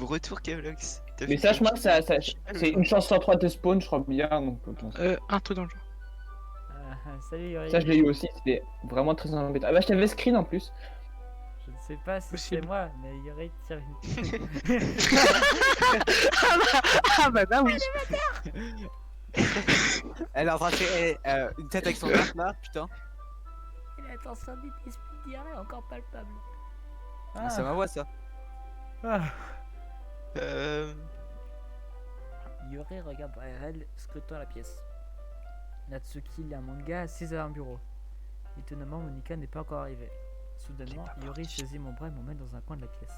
Retour Kevlox. Mais sache-moi que c'est une chance sur 3 de spawn, je crois bien. Donc, Un truc dans le genre. Salut Yuri. ça, je l'ai eu aussi. C'était vraiment très embêtant. Ah bah, je t'avais screen en plus. Je ne sais pas si c'est Possible. moi, mais Yuri tire une. Ah bah oui. Elle est en train de faire une tête avec son arme là, putain. Il est en syndicalisme diarrhée encore palpable. Ah, c'est ma voix ça. Ah. Euh... Yuri regarde RL, scrutant la pièce. Natsuki lit un manga assise à un bureau. Étonnamment, Monika n'est pas encore arrivée. Soudainement, Yuri saisit mon bras et m'emmène dans un coin de la pièce.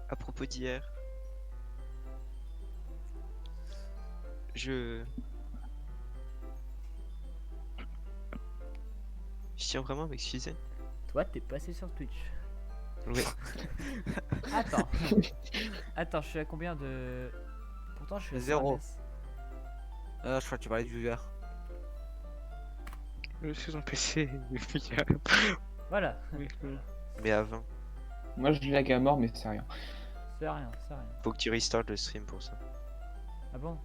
À propos d'hier, je tiens vraiment à m'excuser. Toi, t'es passé sur Twitch. Oui. Attends. Attends, je suis à combien de... Pourtant, je suis à 0. 100 Je crois que tu parlais du viewer. Je suis un PC. Voilà. Mais avant, Moi, je lag à mort, mais c'est rien. C'est rien, c'est rien. faut que tu restartes le stream pour ça. Ah bon?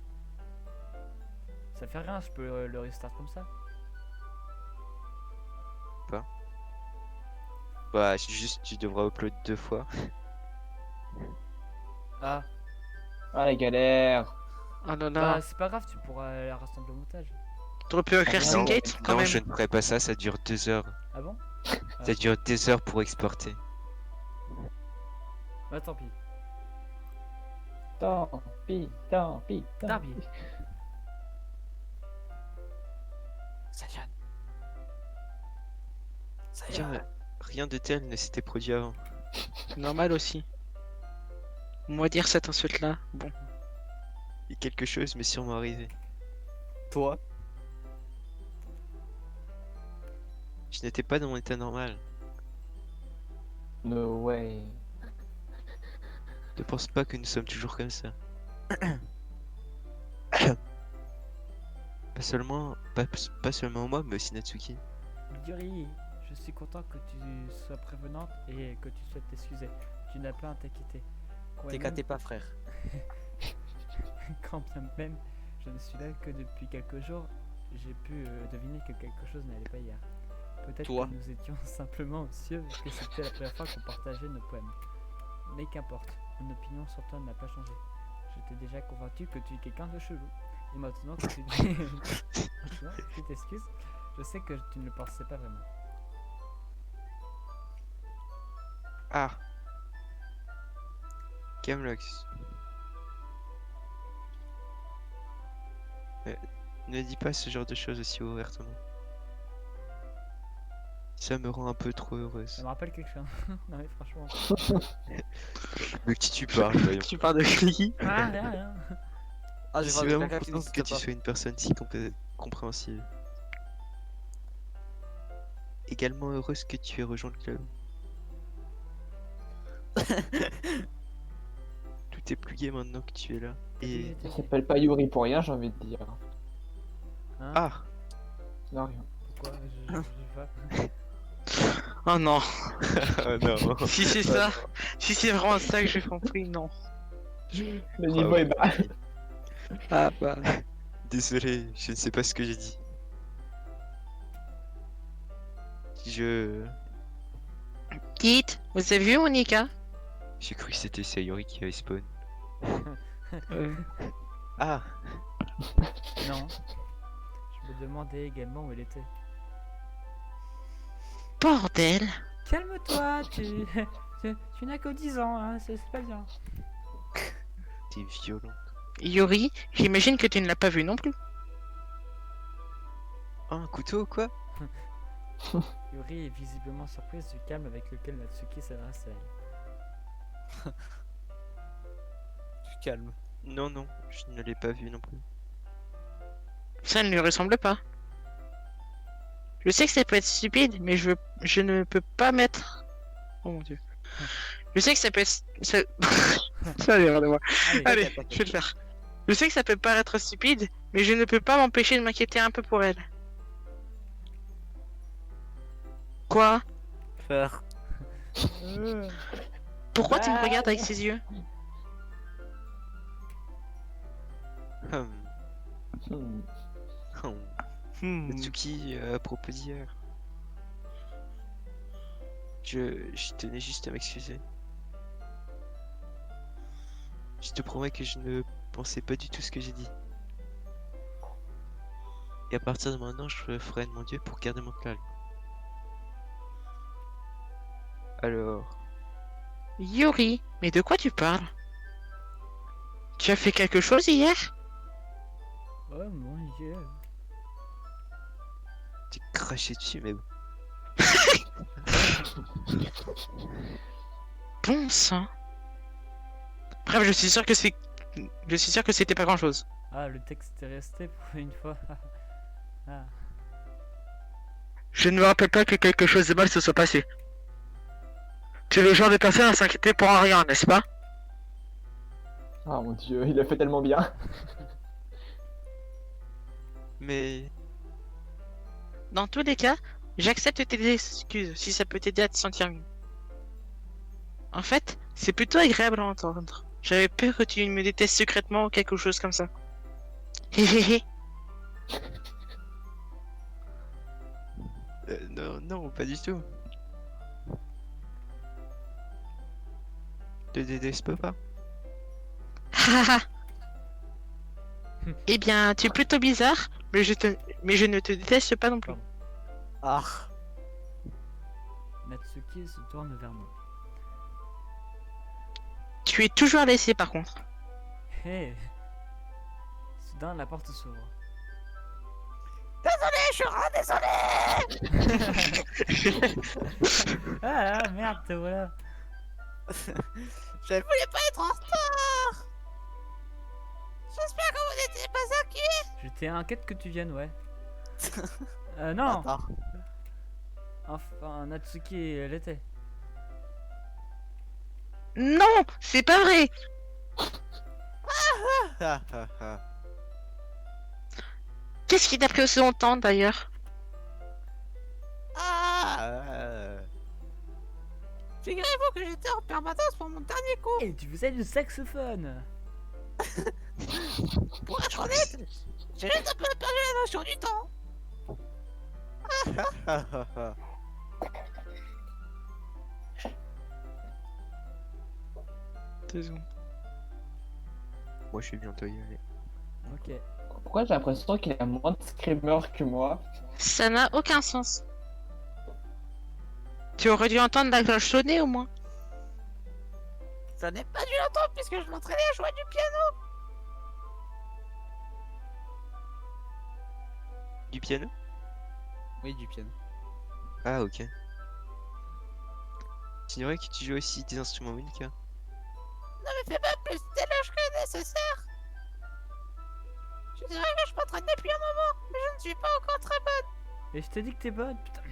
Ça fait rien, je peux le restart comme ça. Bah, juste, tu devras upload 2 fois. Ah, Ah, la galère. Oh là bah là. c'est pas grave, tu pourras la rassembler au montage. T'aurais pu écrire Non, Syngate quand Non, même. je ne ferai pas ça, ça dure 2 heures. Ah bon? Ça dure 2 heures pour exporter. Bah tant pis. Tant pis, tant pis. Tant pis. Sayan. Tiens, rien de tel ne s'était produit avant. Normal aussi. Moi dire cette insulte là. Bon. Et quelque chose m'est sûrement arrivé. Toi? Je n'étais pas dans mon état normal. No way. Ne pense pas que nous sommes toujours comme ça. Pas seulement moi, mais aussi Natsuki. Yuri, je suis content que tu sois prévenante et que tu souhaites t'excuser. Tu n'as pas à t'inquiéter. Quand même- T'éclatez pas, frère. Quand bien même je ne suis là que depuis quelques jours, j'ai pu deviner que quelque chose n'allait pas hier. Peut-être Toi. que nous étions simplement aux cieux et que c'était la première fois qu'on partageait nos poèmes. Mais qu'importe, mon opinion sur toi n'a pas changé. J'étais déjà convaincu que tu es quelqu'un de chelou. Et maintenant que tu maintenant que tu t'excuses, je sais que tu ne le pensais pas vraiment. Ah, Camlox. Ne dis pas ce genre de choses aussi ouvertement. Ça me rend un peu trop Ça heureuse. me rappelle quelqu'un. Non mais franchement. De qui tu parles, voyons. Tu parles de qui? Ah, rien, rien. Ah, Je j'ai suis vraiment vraiment quelqu'un qui content n'existe que tu pas. sois une personne si compréhensive. Également heureuse que tu aies rejoint le club. Tout est plus gai maintenant que tu es là. Et... Ça s'appelle pas Yuri pour rien, j'ai envie de dire. Hein? Ah, Non, rien. Pourquoi je sais pas. Oh non. ah non. Si c'est ça, si c'est vraiment ça que j'ai compris, non. Le niveau est bas. Ah bah. Désolé, je ne sais pas ce que j'ai dit. Dites, vous avez vu Monica? J'ai cru que c'était Sayori qui avait spawn. Ah, Non. Je me demandais également où elle était. Bordel. Calme-toi, tu n'as que 10 ans, hein, c'est pas bien. t'es violent. Yuri, j'imagine que tu ne l'as pas vu non plus. Ah, un couteau quoi? Yuri est visiblement surprise du calme avec lequel Natsuki s'adresse à elle. Tu calmes. Non, non, je ne l'ai pas vu non plus. Ça ne lui ressemble pas. Je sais que ça peut être stupide, mais je ne peux pas mettre... Oh mon dieu. Je sais que ça peut être... Ça, ça a l'air de moi. Allez, je vais le faire. Je sais que ça peut paraître stupide, mais je ne peux pas m'empêcher de m'inquiéter un peu pour elle. Quoi? Faire. Pourquoi tu me regardes avec ces yeux? Hum, Hmm. hum. Natsuki, à propos d'hier. Je tenais juste à m'excuser. Je te promets que je ne pensais pas du tout ce que j'ai dit. Et à partir de maintenant, je ferai de mon Dieu pour garder mon calme. Alors, Yuri, mais de quoi tu parles? Tu as fait quelque chose hier? Oh mon dieu. T'es craché dessus, mais bon. Bon sang. Bref, je suis sûr que c'est... Je suis sûr que c'était pas grand chose. Ah, le texte est resté pour une fois. Ah. Je ne me rappelle pas que quelque chose de mal se soit passé. Tu es le genre de personne à s'inquiéter pour un rien, n'est-ce pas? Ah mon dieu, il a fait tellement bien. Mais Dans tous les cas, j'accepte tes excuses si ça peut t'aider à te sentir mieux. En fait, c'est plutôt agréable à entendre. J'avais peur que tu me détestes secrètement ou quelque chose comme ça. Hé hé hé. non, non, pas du tout. Te déteste pas. Hahaha. Eh bien, tu es plutôt bizarre, mais je ne te déteste pas non plus. Ah. Natsuki se tourne vers moi. Tu es toujours laissé par contre. Hé. Soudain, la porte s'ouvre. Désolé, je suis désolé. Ah, ah, merde, te voilà. Je voulais pas être en retard. J'espère que vous n'étiez pas inquiets. J'étais inquiète que tu viennes, ouais. Non. Attends. Enfin, Natsuki l'était. Non, c'est pas vrai. Ah, ah, ah. Qu'est-ce qui t'a pris aussi longtemps d'ailleurs? Ah. Figurez-vous que j'étais en permanence pour mon dernier cours. Et tu faisais du saxophone. Pour être honnête, j'ai juste un peu perdu la notion du temps. Ah, ah, ah. Moi, je suis bientôt y aller. Ok. Pourquoi j'ai l'impression qu'il a moins de screamers que moi? Ça n'a aucun sens. Tu aurais dû entendre la cloche sonner au moins. Ça n'est pas dû l'entendre puisque je m'entraînais à jouer du piano. Du piano? Oui, du piano. Ah, ok. J'ignorais que tu jouais aussi des instruments, Monica. Ne me fais pas plus d'éloges que nécessaire. Je dirais que je m'entraîne depuis un moment, mais je ne suis pas encore très bonne. Et je t'ai dit que t'es bonne, putain.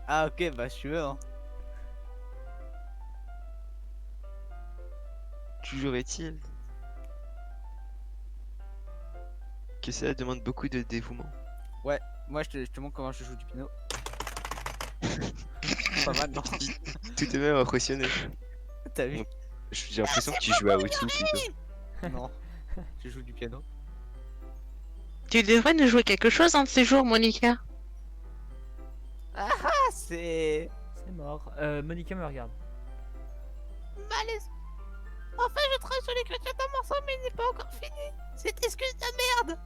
Ah, ok, bah, je suis veux, hein. Toujours est-il que cela demande beaucoup de dévouement. Moi, je te montre comment je joue du piano. Pas mal, non? Tout est même impressionné. T'as vu? J'ai l'impression que tu joues à Outsu plutôt. Non. Je joue du piano. Tu devrais nous jouer quelque chose un de ces jours, Monica. Ah, c'est... C'est mort. Monica me regarde. Malaise. Enfin, je travaille sur l'écriture d'un morceau, mais il n'est pas encore fini. Cette excuse de merde.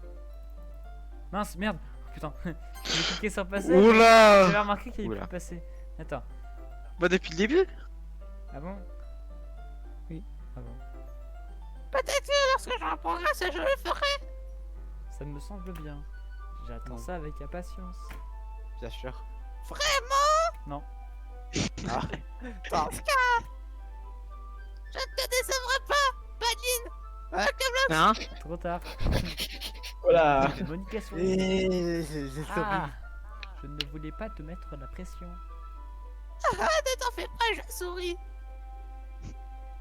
Mince, merde. Oh, putain. J'ai cliqué sur passer. Oula! J'avais remarqué qu'il est Oula. plus passé. Attends. Bah depuis le début. Ah bon? Oui. Ah bon. Peut-être que lorsque j'aurai progressé, je le ferai. Ça me semble bien. J'attends Non. ça avec impatience. Bien sûr. Non. Ah. Dans ce cas, je ne te décevrai pas, Badine. Hein? Trop tard. Voilà. Monica sourit. J'ai Ah, je ne voulais pas te mettre la pression. Ne t'en fais pas, je souris.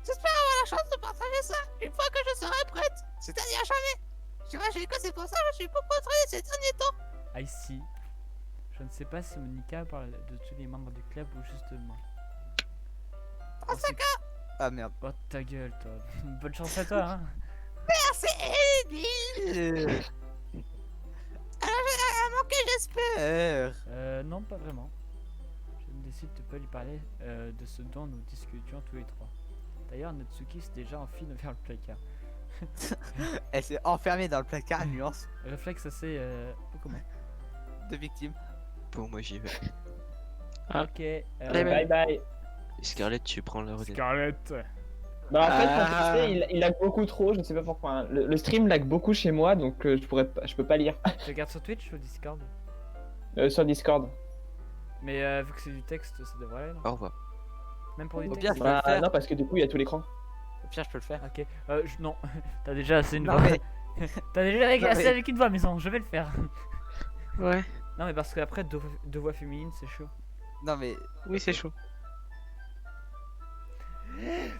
J'espère avoir la chance de partager ça une fois que je serai prête. C'est-à-dire jamais. J'imagine que c'est pour ça que je suis beaucoup entraîné ces derniers temps. I see. Je ne sais pas si Monica parle de tous les membres du club ou juste de moi. Dans ce cas, Ah, merde. Oh ta gueule toi. Bonne chance à toi hein. merci Edith. Alors généralement que j'espère. Non pas vraiment. Je décide de pas lui parler de ce dont nous discutions tous les trois. D'ailleurs Natsuki s'est déjà enfile vers le placard. Elle s'est enfermée dans le placard, nuance Réflexe assez comment? de victime. Bon, moi j'y vais. Ah. Ok. Bye Bye bye. Et Scarlett, tu prends la relais. Scarlett. Bah en fait, mon Ah. PC il lag beaucoup trop, je ne sais pas pourquoi, hein. Le stream lag beaucoup chez moi, donc je peux pas lire. Tu regardes sur Twitch ou Discord? Sur Discord. Mais vu que c'est du texte, ça devrait aller, non? Au revoir. Même pour du Au texte? pire, je peux le Bah faire. non, parce que du coup il y a tout l'écran. Au pire, je peux le faire. Ok, non, t'as déjà assez une Non, voix. mais- T'as déjà Non, assez mais- avec une voix, maison, je vais le faire. Ouais, Non, mais parce qu'après, deux voix féminines, c'est chaud. Non, mais oui, c'est chaud.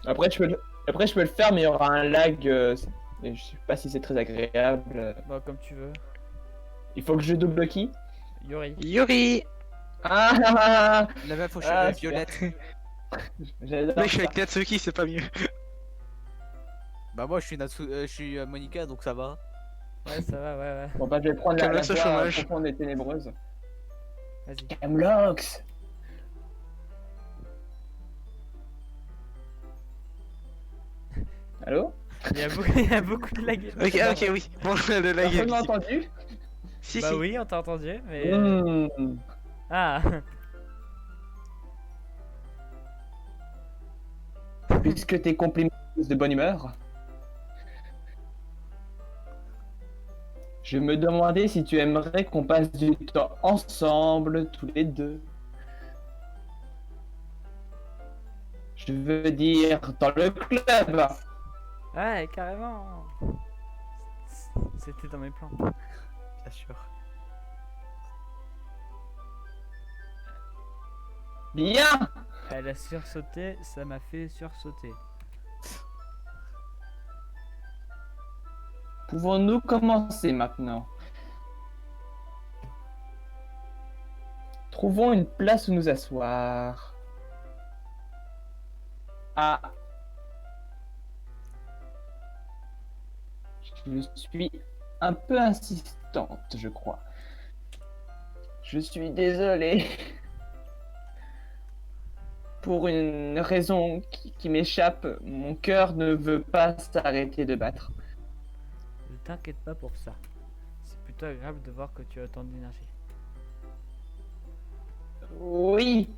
Après je peux le faire, mais il y aura un lag. Et je sais pas si c'est très agréable. Bah, comme tu veux. Il faut que je double qui? Yuri. Yuri. Ah, la meuf aux Ah, cheveux violettes. j'adore Mais je suis ça. avec Natsuki, c'est pas mieux. Bah, moi, je suis Monica, donc ça va. Ouais, ça va, ouais. Bon bah je vais prendre la Camlox au voix chômage. profonde et ténébreuse. Vas-y. Camlox. Allô? Il y a beaucoup de lag. Ok, ok, oui. Bon, le lag est Personne m'a visible. entendu? Si, Bah si. oui, on t'a entendu, mais. Hmm. Ah. Puisque tes compliments de bonne humeur, je me demandais si tu aimerais qu'on passe du temps ensemble, tous les deux. Je veux dire, dans le club. Ouais, carrément. C'était dans mes plans. Bien sûr. Bien. Elle a sursauté, ça m'a fait sursauter. Pouvons-nous commencer maintenant? Trouvons une place où nous asseoir. Ah. Je suis un peu insistante, je crois. Je suis désolé. Pour une raison qui m'échappe, mon cœur ne veut pas s'arrêter de battre. Ne t'inquiète pas pour ça. C'est plutôt agréable de voir que tu as autant d'énergie. Oui,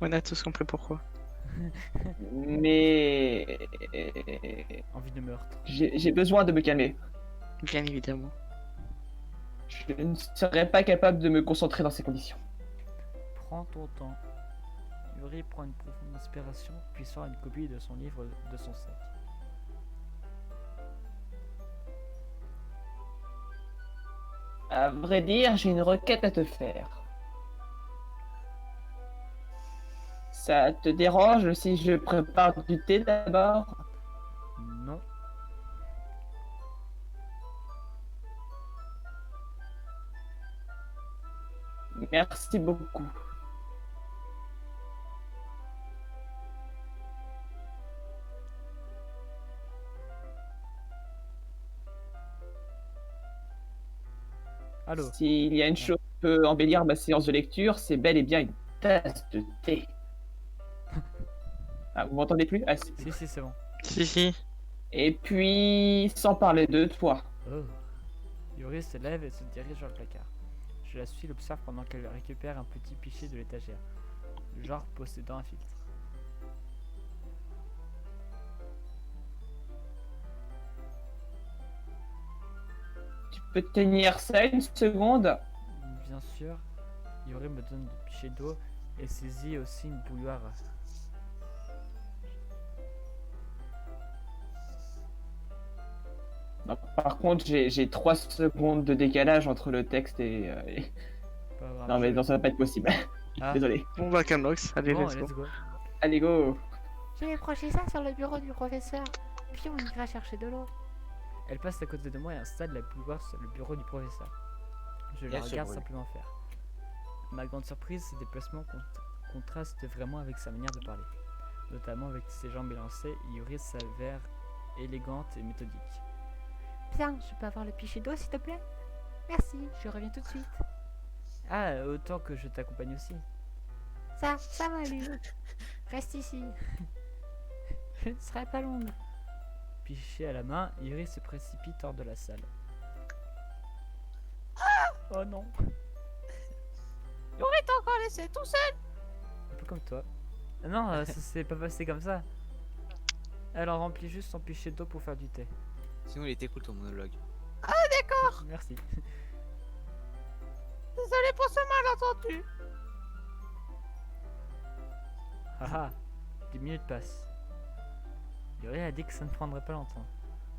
On a tous compris pourquoi. mais Envie de meurtre. j'ai besoin de me calmer. Bien évidemment. Je ne serais pas capable de me concentrer dans ces conditions. Prends ton temps. Yuri prend une profonde inspiration, puis sort une copie de son livre de son sac. À vrai dire, j'ai une requête à te faire. Ça te dérange si je prépare du thé d'abord? Non. Merci beaucoup. Allô. S'il y a une chose qui peut embellir ma séance de lecture, c'est bel et bien une tasse de thé. Ah, vous m'entendez plus? Ah, si. Si, c'est bon. Si, si. Et puis, sans parler de toi. Oh. Yuri se lève et se dirige vers le placard. Je la suis, l'observe pendant qu'elle récupère un petit pichet de l'étagère, genre possédant un filtre. Tu peux tenir ça une seconde? Bien sûr, Yuri me donne le pichet d'eau et saisit aussi une bouilloire. Non, par contre, j'ai 3 secondes de décalage entre le texte et- Pas grave, Non, mais je- non, ça va pas être possible. Ah. Désolé. Bon, bah, Camlox, allez, Bon, let's go. let's go. Allez, go. J'ai accroché ça sur le bureau du professeur. Puis on ira chercher de l'eau. Elle passe à côté de moi et installe la bouilloire sur le bureau du professeur. Je la Bien sûr, regarde brûle. simplement faire. À ma grande surprise, ses déplacements contrastent vraiment avec sa manière de parler. Notamment avec ses jambes élancées, Yuri s'avère élégante et méthodique. Bien, je peux avoir le pichet d'eau s'il te plaît? Merci, je reviens tout de suite. Ah, autant que je t'accompagne aussi. Ça va lui. Reste ici. Je ne serai pas longue. Pichet à la main, Yuri se précipite hors de la salle. Oh non, Yuri t'a encore laissé tout seul. un peu comme toi. Ah non, ça s'est pas passé comme ça. Elle en remplit juste son pichet d'eau pour faire du thé. Sinon, il était cool ton monologue. Merci. Désolé pour ce malentendu. Haha, 10 minutes passent. Yuri a dit que ça ne prendrait pas longtemps.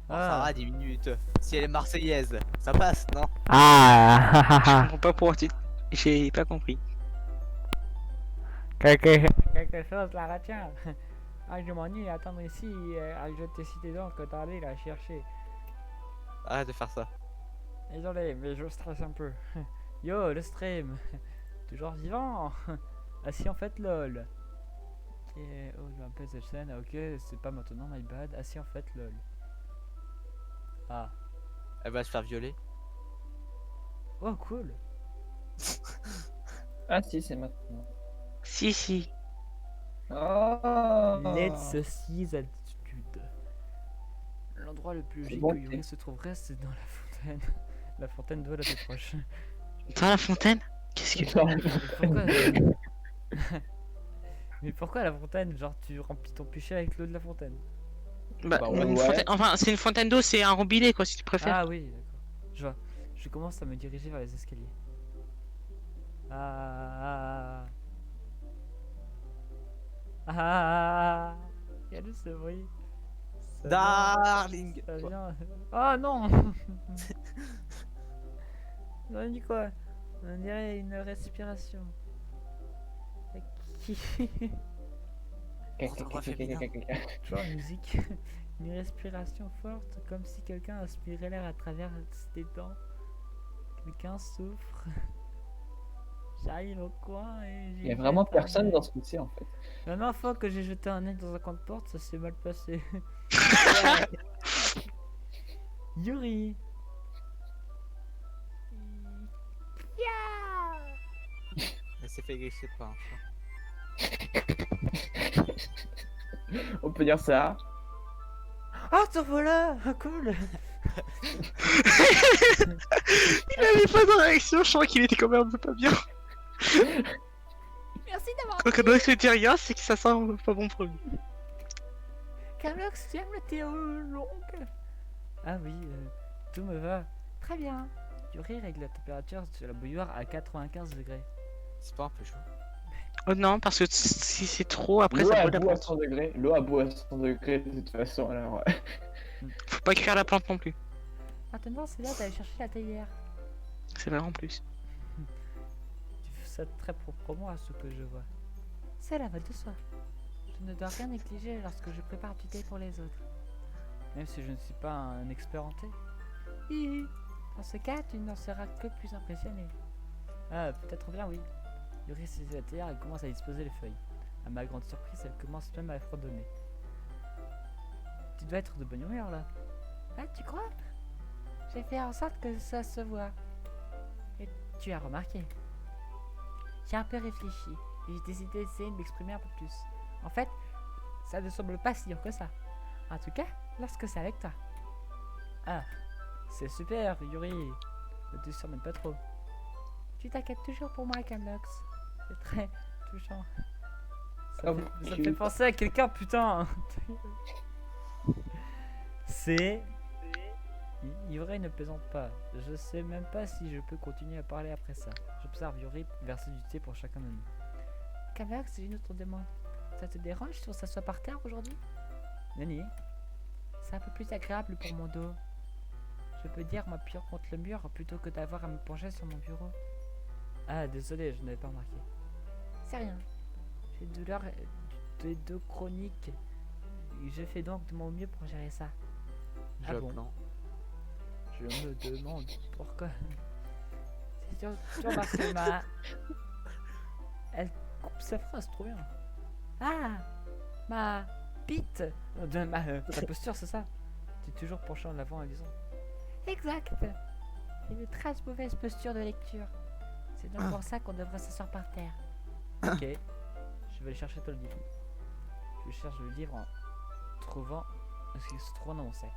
Bon, ça va, 10 minutes. Si elle est marseillaise, ça passe, non? Ah, Je comprends pas pourquoi tu... J'ai pas compris. quelque chose la retient. Ah, je m'ennuie à attendre ici. Je t'ai cité donc d'aller la chercher. Arrête de faire ça. Désolé, mais je stresse un peu. Yo, le stream. Toujours vivant. Ah si, en fait, lol. Ok, oh, je m'appelle cette chaîne. Ok, c'est pas maintenant, my bad. Ah si, en fait, lol. Ah. Elle va se faire violer. Oh, cool. Ah si, c'est maintenant. Si, si. Oh. Let's see attitude. L'endroit le plus C'est logique bon, où Yuri se trouverait, c'est dans la fontaine. La fontaine d'eau la plus proche. Dans la fontaine? Qu'est-ce que... Mais pourquoi Mais pourquoi la fontaine? Genre, tu remplis ton pichet avec l'eau de la fontaine. Bah, Bah, une ouais. fontaine... Enfin, c'est une fontaine d'eau, c'est un robinet, quoi, si tu préfères. Ah oui, d'accord. Je vois. Je commence à me diriger vers les escaliers. Ah. Ah. Quel est ce bruit? Ça Darling. vient- ça vient- Oh non. On dit quoi? On dirait une respiration. Qui? Tu vois, musique. Une respiration forte, comme si quelqu'un aspirait l'air à travers ses dents. Quelqu'un souffre. J'arrive au coin et Il y a vraiment personne dans ce métier en fait. La dernière fois que j'ai jeté un œil dans un coin de porte, ça s'est mal passé. Yuri. Elle s'est fait glisser par un chat. On peut dire ça. Ah, te voilà. Cool. Il avait pas de réaction, je crois qu'il était quand même un peu pas bien. Merci d'avoir Quand on doit se dire rien, c'est que ça sent pas bon pour lui. Camlox, tu aimes le thé long? Ah oui, tout me va. Très bien. Yuri règle la température de la bouilloire à 95 degrés. C'est pas un peu chaud. Oh non, parce que si c'est trop, après L'eau ça à brûle la bout à plante. 100 degrés. L'eau à bout à 100 degrés de toute façon alors. Faut pas cuire la plante non plus. Maintenant, c'est l'heure d'aller chercher la théière. C'est vrai en plus. Tu fais ça très proprement à ce que je vois. C'est la va de soi. Je ne dois rien négliger lorsque je prépare du thé pour les autres. Même si je ne suis pas un expert en thé. Hihi. Dans ce cas, tu n'en seras que plus impressionné. Ah, peut-être bien oui. Yuri saisit la théière et commence à disposer les feuilles. À ma grande surprise, elle commence même à fredonner. Tu dois être de bonne humeur là. Ah, tu crois? J'ai fait en sorte que ça se voit. Et tu as remarqué. J'ai un peu réfléchi et j'ai décidé d'essayer de m'exprimer un peu plus. En fait, ça ne semble pas si dur que ça. En tout cas, lorsque c'est avec toi. Ah, c'est super, Yuri. Ne te surmène pas trop. Tu t'inquiètes toujours pour moi, Camlox. C'est très touchant. Ça, Oh, ça me cute. fait penser à quelqu'un, putain. C'est... Yuri ne plaisante pas. Je sais même pas si je peux continuer à parler après ça. J'observe Yuri verser du thé pour chacun de nous. Camlox, j'ai une autre demande. Ça te dérange si on s'assoit par terre aujourd'hui? Nani? C'est un peu plus agréable pour mon dos. Je peux dire m'appuyant contre le mur plutôt que d'avoir à me pencher sur mon bureau. Ah, désolé, je n'avais pas remarqué. C'est rien. J'ai une douleur de dos chronique. Je fais donc de mon mieux pour gérer ça. Je Ah bon? plan. Je me demande pourquoi. C'est sûr parce que ma... Elle coupe sa phrase trop bien. Ah, ma bite de ta posture, c'est ça? Tu es toujours penchant en avant en disant. Exact. J'ai une très mauvaise posture de lecture. C'est donc pour ça qu'on devrait s'asseoir par terre. Ok. Je vais aller chercher ton livre. Je cherche le livre en trouvant ce qui se trouve dans mon sac.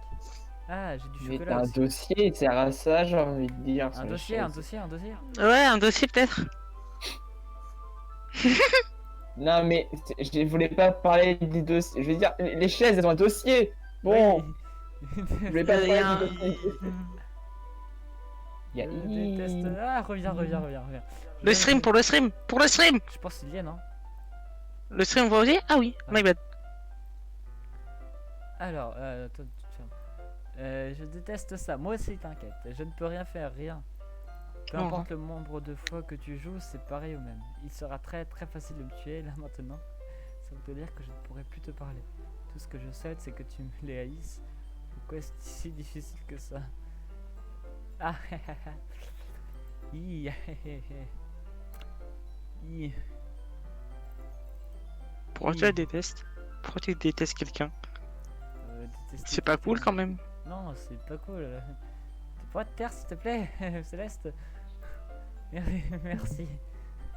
Ah, j'ai du Mais chocolat t'as un aussi. dossier, il sert à ça, j'ai envie de dire. Un sur la dossier, chaise. un dossier, un dossier. Ouais, un dossier peut-être. Non, mais je voulais pas parler des dossiers. Je veux dire, les chaises, elles ont un dossier. Bon, Oui. je voulais pas parler Rien. du dossier. Il y a Je déteste. Ah, reviens. Le Je- stream, pour le stream, pour le stream. Je pense qu'il y est, non? Le stream, vous voyez? Ah oui, my bad. Alors, toi, tu te fermes. Je déteste ça. Moi aussi, t'inquiète. Je ne peux rien faire, rien. Peu Oh. importe le nombre de fois que tu joues, c'est pareil au même. Il sera très facile de me tuer là maintenant. Ça veut dire que je ne pourrai plus te parler. Tout ce que je souhaite, c'est que tu me les haïsses. Pourquoi est-ce si difficile que ça? Ah, Hi, hi. Pourquoi tu la détestes? Pourquoi tu détestes quelqu'un? Détester C'est pas cool quelqu'un. quand même. Non, c'est pas cool. Tu pourrais te taire s'il te plaît, Céleste. Merci.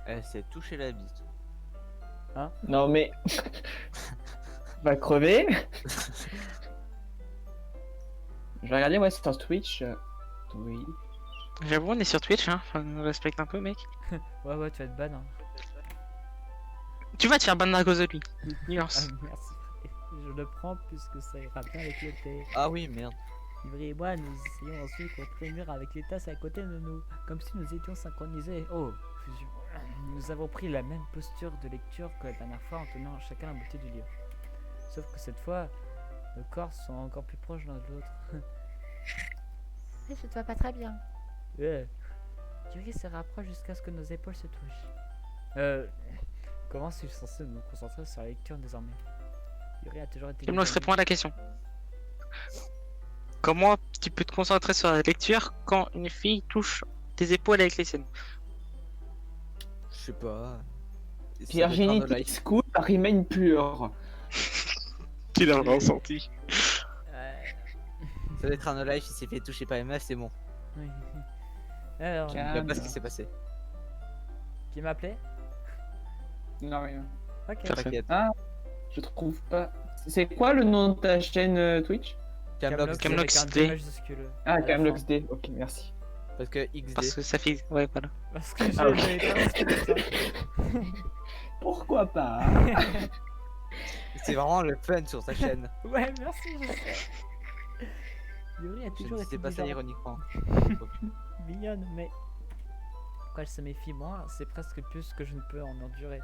Elle s'est touché la bite. Non, mais. Va crever. Je vais regarder, ouais, sur Twitch. Oui. J'avoue, on est sur Twitch, hein. Enfin, respecte un peu, mec. Ouais, tu vas être ban. Hein. Tu vas te faire ban à cause de lui. Ah, Nuance. merci. Je le prends puisque ça ira bien avec l'été. Ah oui, merde. Ivry et moi, nous essayons ensuite contre le mur avec les tasses à côté de nous, comme si nous étions synchronisés. Oh, fusion. Nous avons pris la même posture de lecture que la dernière fois en tenant chacun la moitié du livre. Sauf que cette fois, nos corps sont encore plus proches l'un de l'autre. Je te vois pas très bien. Yuri se rapproche jusqu'à ce que nos épaules se touchent. Comment suis-je censé me concentrer sur la lecture désormais? Yuri a toujours été... Imlox, réponds à la question. Comment tu peux te concentrer sur la lecture quand une fille touche tes épaules avec les siennes? Je sais pas. Virginie School, remain pure. Tu l'as ressenti. Ça doit être un live, il s'est fait toucher par les meufs, c'est bon. Oui. Alors, Je sais pas ce qui s'est passé. qui m'appelait? Non, rien. Ok. T'inquiète. Ah, je trouve pas. C'est quoi le nom de ta chaîne Twitch? Camlox, Camlox avec un D. D majuscule. Ah, à la Camlox fin. D. Ok, merci. Parce que XD. Parce que ça fait. Ouais, voilà. Parce que Ah, ok. j'avais pas respecté ça. Pourquoi pas? C'est vraiment le fun sur sa chaîne. Ouais, merci, je sais. Yuri a Je toujours ne été sais pas ça bizarre. ironiquement. Mignonne, mais quand elle se méfie moins, c'est presque plus que je ne peux en endurer.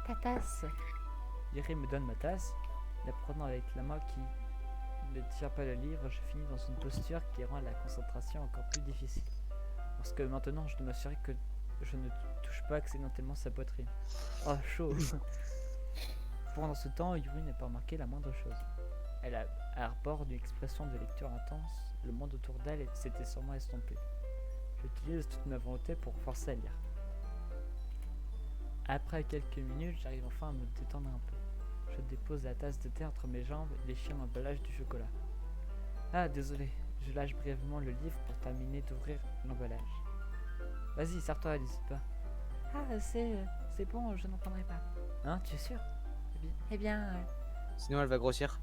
Ta tasse. Yuri me donne ma tasse, la prenant avec la main qui ne tire pas le livre, je finis dans une posture qui rend la concentration encore plus difficile. Parce que maintenant, je dois m'assurer que je ne touche pas accidentellement sa poitrine. Oh, chaud. Pendant ce temps, Yuri n'a pas remarqué la moindre chose. Elle a arbore d'une expression de lecture intense, le monde autour d'elle s'était sûrement estompé. J'utilise toute ma volonté pour forcer à lire. Après quelques minutes, j'arrive enfin à me détendre un peu. Je dépose la tasse de thé entre mes jambes et déchire l'emballage du chocolat. Ah, désolé, je lâche brièvement le livre pour terminer d'ouvrir l'emballage. Vas-y, sers-toi, n'hésite pas. Ah, c'est bon, je n'en prendrai pas. Hein, tu es sûr? Eh bien, Sinon elle va grossir.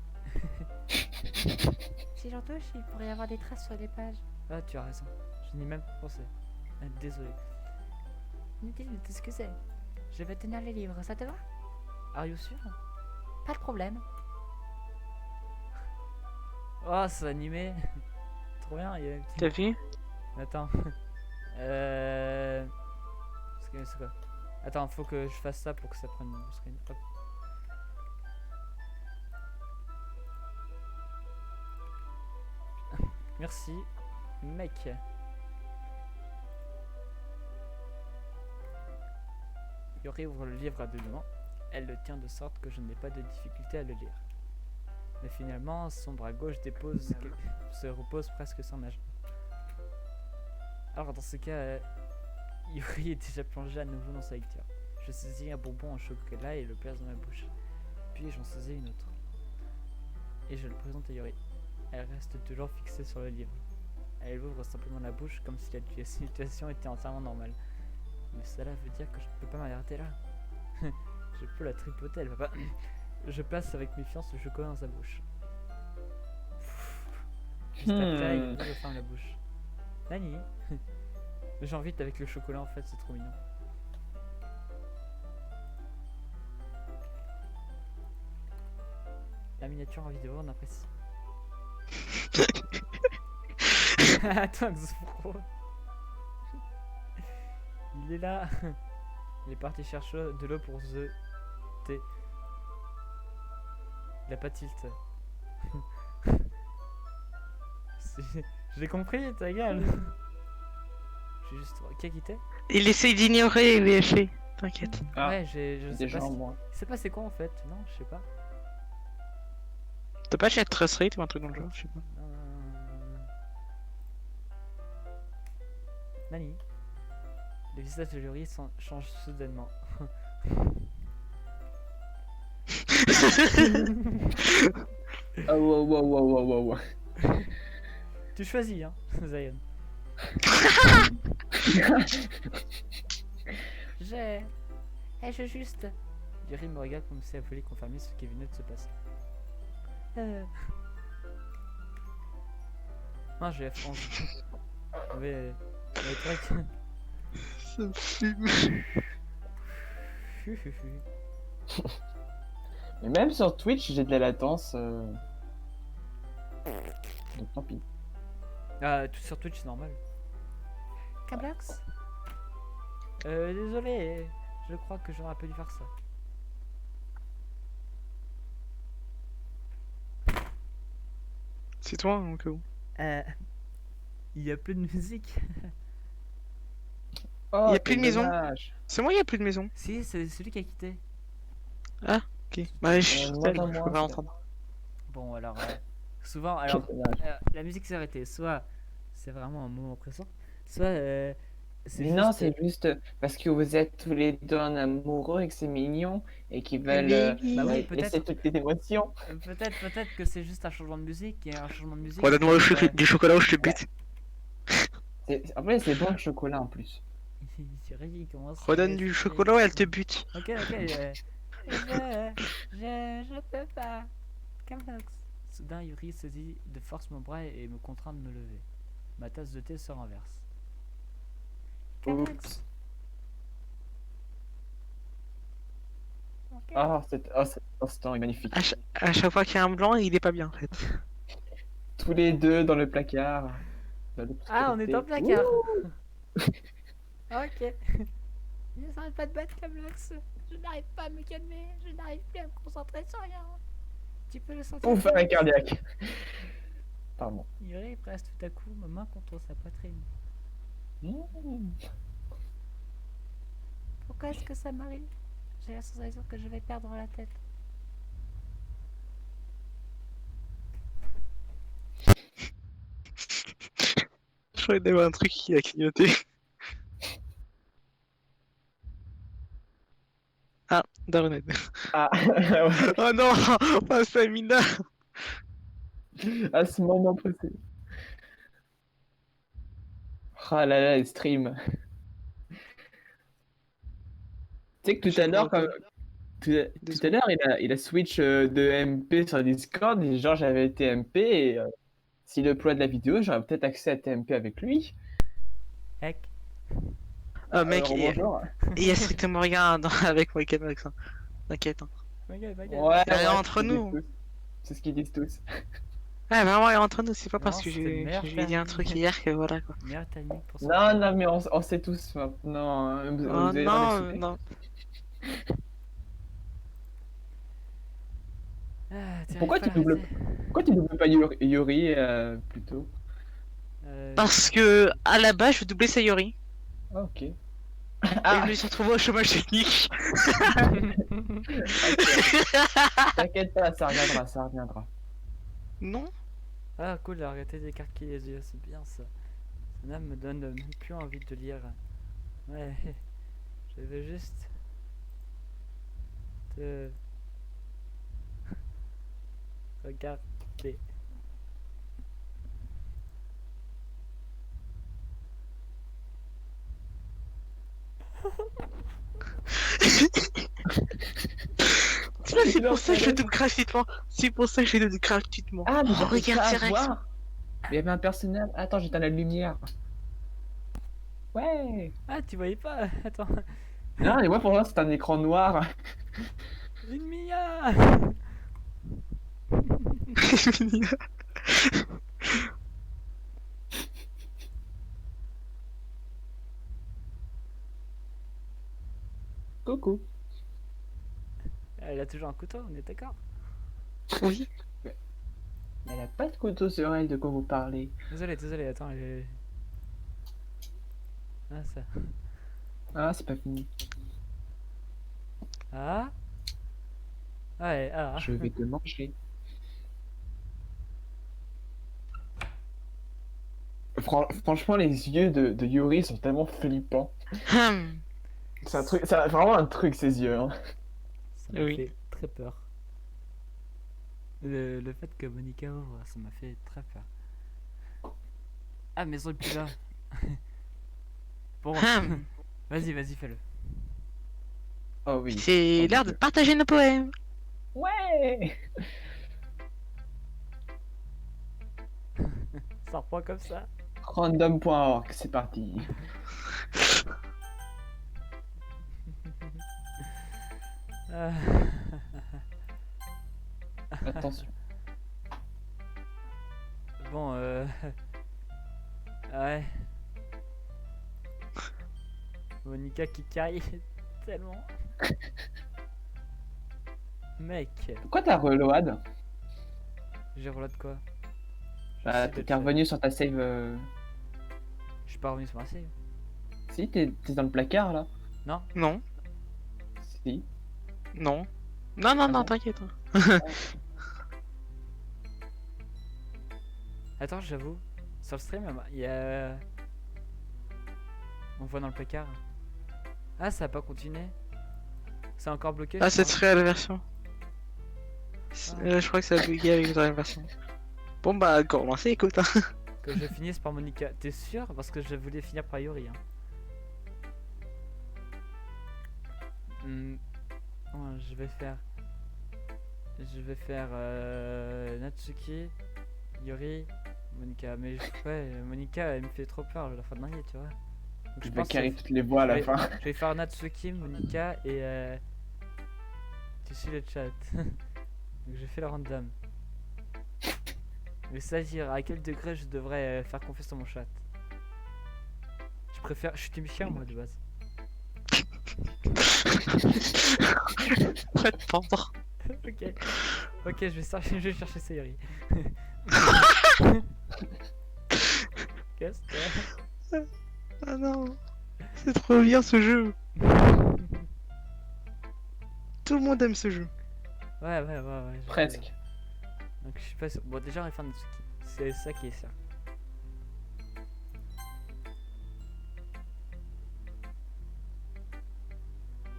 si j'en touche, il pourrait y avoir des traces sur les pages. Ah, tu as raison, je n'y ai même pas pensé. Ah, désolé. Inutile de t'excuser. Je vais tenir les livres, ça te va? Are you sûr? Pas de problème. Oh, c'est animé. Trop bien, il y a un petit... T'as vu? Attends. C'est quoi? Attends, faut que je fasse ça pour que ça prenne mon screen. Hop. Merci, mec. Yuri ouvre le livre à deux mains. Elle le tient de sorte que je n'ai pas de difficulté à le lire. Mais finalement, son bras gauche se repose presque sans ma jambe. Alors dans ce cas, Yuri est déjà plongé à nouveau dans sa lecture. Je saisis un bonbon en chocolat et le place dans ma bouche. Puis j'en saisis une autre. Et je le présente à Yuri. Elle reste toujours fixée sur le livre. Elle ouvre simplement la bouche comme si la situation était entièrement normale. Mais cela veut dire que je ne peux pas m'arrêter là. Je peux la tripoter, elle va pas... Je place avec méfiance le chocolat dans sa bouche. Juste après, il referme la bouche. Nani. J'ai envie avec le chocolat en fait, c'est trop mignon. la miniature en vidéo, on apprécie. Attends, Xfro. Il est là. Il est parti chercher de l'eau pour The T. Il a pas tilt. J'ai compris, ta gueule. J'ai juste. Qui a quitté? Il essaye d'ignorer les effets, t'inquiète. Ah, Ouais, je sais déjà pas. moi. Il s'est passé quoi en fait? Non, je sais pas. T'as pas chat Trust Rate ou un truc dans le genre, je sais pas. Nani? Le visage de Yuri change soudainement. Ah, wow. Tu choisis, hein, Zion. Je juste. Yuri me regarde comme si elle voulait confirmer ce qui venait de se passer. Non, je vais franche. Mais truc. Ça me fume. Mais même sur Twitch, j'ai de la latence. Donc tant pis. Ah, tout sur Twitch, c'est normal. Cablax? Désolé, je crois que j'aurais pas dû faire ça. C'est toi, hein, au cas où. Il y a plus de musique. Oh, Y a plus de quel maison. dommage. C'est moi, il y a plus de maison. Si, c'est celui qui a quitté. Ok. Bah, je moi, peux dans pas moi, entendre. Bon, alors, souvent, Quel alors, dommage. la musique s'est arrêtée. Soit c'est vraiment un moment présent, soit c'est Mais non, juste- c'est juste parce que vous êtes tous les deux en amoureux et que c'est mignon et qu'ils veulent Bah oui, peut-être. laisser toutes les émotions. Peut-être que c'est juste un changement de musique et un changement de musique. Redonne-moi le c'est- du chocolat ou je te bute. En plus, c'est bon le chocolat en plus. Thierry, il commence à Redonne du essayer. chocolat ou elle te bute. Ok, je peux pas. Camlox. Soudain, Yuri saisit de force mon bras et me contraint de me lever. Ma tasse de thé se renverse. Camlox. Oups. Ok. Cet instant est magnifique. À chaque fois qu'il y a un blanc, il est pas bien en fait. Tous les deux dans le placard. Dans Ah, on est dans le placard. Ouh. Ok. Je n'arrête pas de battre Camlox. Je n'arrive pas à me calmer. Je n'arrive plus à me concentrer sur rien. Tu peux le sentir. Ouf, arrêt cardiaque. Pardon. Yuri presse tout à coup ma main contre sa poitrine. Mmh. Pourquoi est-ce que ça m'arrive? J'ai la sensation que je vais perdre la tête. Je croyais d'avoir un truc qui a clignoté. Ah, Daruned. Ah, ouais. Oh non, pas Samina. À ce moment précis. Ah là là, les streams. Tu sais que tout à l'heure, tout à l'heure, il a switch de MP sur Discord et genre j'avais été MP et s'il déploie de la vidéo, j'aurais peut-être accès à TMP avec lui. Heck. Mec, Alors, bonjour. il y a strictement rien avec moi et Camlox. T'inquiète. Hein. Ouais, Ouais, Il y a rien ouais, entre nous. C'est ce qu'ils disent tous. Ouais, vraiment, il y a entre nous. C'est pas Non, parce que c'était le meilleur j'ai dit un truc hier que voilà quoi. Meilleur timing pour ça. Non, non, mais on sait tous maintenant. Hein, Oh on est non, soudés. non. Pourquoi tu doubles pas Yuri plutôt? Parce que à la base, je doublais Sayori. Ah, ok. Et Ah, je me suis retrouvé au chômage technique. t'inquiète pas, ça reviendra, ça reviendra. Non. Ah cool, arrêtez d'écarquer les yeux, c'est bien ça. Ça me donne même plus envie de lire. Ouais, je veux juste te regarder. C'est pour ça que je double gratuitement. C'est pour ça que je double gratuitement. Ah, mais Oh, j'arrive regarde pas à direct. voir. Il y avait un personnage. Attends, j'éteins la lumière. Ouais. Ah, tu voyais pas? Attends. Non, mais moi pour moi c'est un écran noir. Une Mia. Emilia. Coucou. Elle a toujours un couteau, on est d'accord? Oui. Elle a pas de couteau sur elle, de quoi vous parlez. Désolé, attends. Ah, ça. Ah, c'est pas fini. Ah? Ouais, ah. Je vais te manger. Franchement, les yeux de Yuri sont tellement flippants. Hum. C'est un truc, c'est vraiment un truc, ces yeux. Hein. Ça m'a Oui. fait très peur. Le fait que Monica ouvre, ça m'a fait très peur. Ah, mais ils sont plus là. Bon, Hum. vas-y, fais-le. Oh oui. C'est l'heure de partager nos poèmes. Ouais. Ça reprend comme ça. Random.org, c'est parti. Ah. Attention. Bon, ouais. Monica qui caille tellement. Mec, Pourquoi t'as reload? j'ai reload quoi? Bah, J'essaie de t'es te- revenu sur ta save. Je suis pas revenu sur ma save. Si, t'es dans le placard là. Non? Non, Si. non. Non, bon t'inquiète. Attends, j'avoue. Sur le stream, il y a. On voit dans le placard. Ah, ça a pas continué. C'est encore bloqué. Ah, je cette crois. réelle version. Je crois que ça a bugué avec la réelle version. Bon bah, commencez, écoute. Hein. Que je finisse par Monica. T'es sûr? Parce que je voulais finir par Yuri. Hein. Ouais, je vais faire. Natsuki, Yuri, Monica. Mais ouais, Monica, elle me fait trop peur. Je la fais dinguer, tu vois. Donc, Je vais pense que carrer toutes les voix à la je vais- fin. je vais faire Natsuki, Monica et. Tu suis le chat. Donc je fais le random. Mais c'est-à-dire à quel degré je devrais faire confiance à mon chat? Je préfère. Je suis team chien moi de base. Faites pendre. Ok, je vais chercher Sayori. Qu'est-ce que Ah non. C'est trop bien ce jeu. Tout le monde aime ce jeu. Ouais. Presque. Donc je suis pas sûr. Bon, déjà, on va faire Natsuki. C'est ça qui est sûr.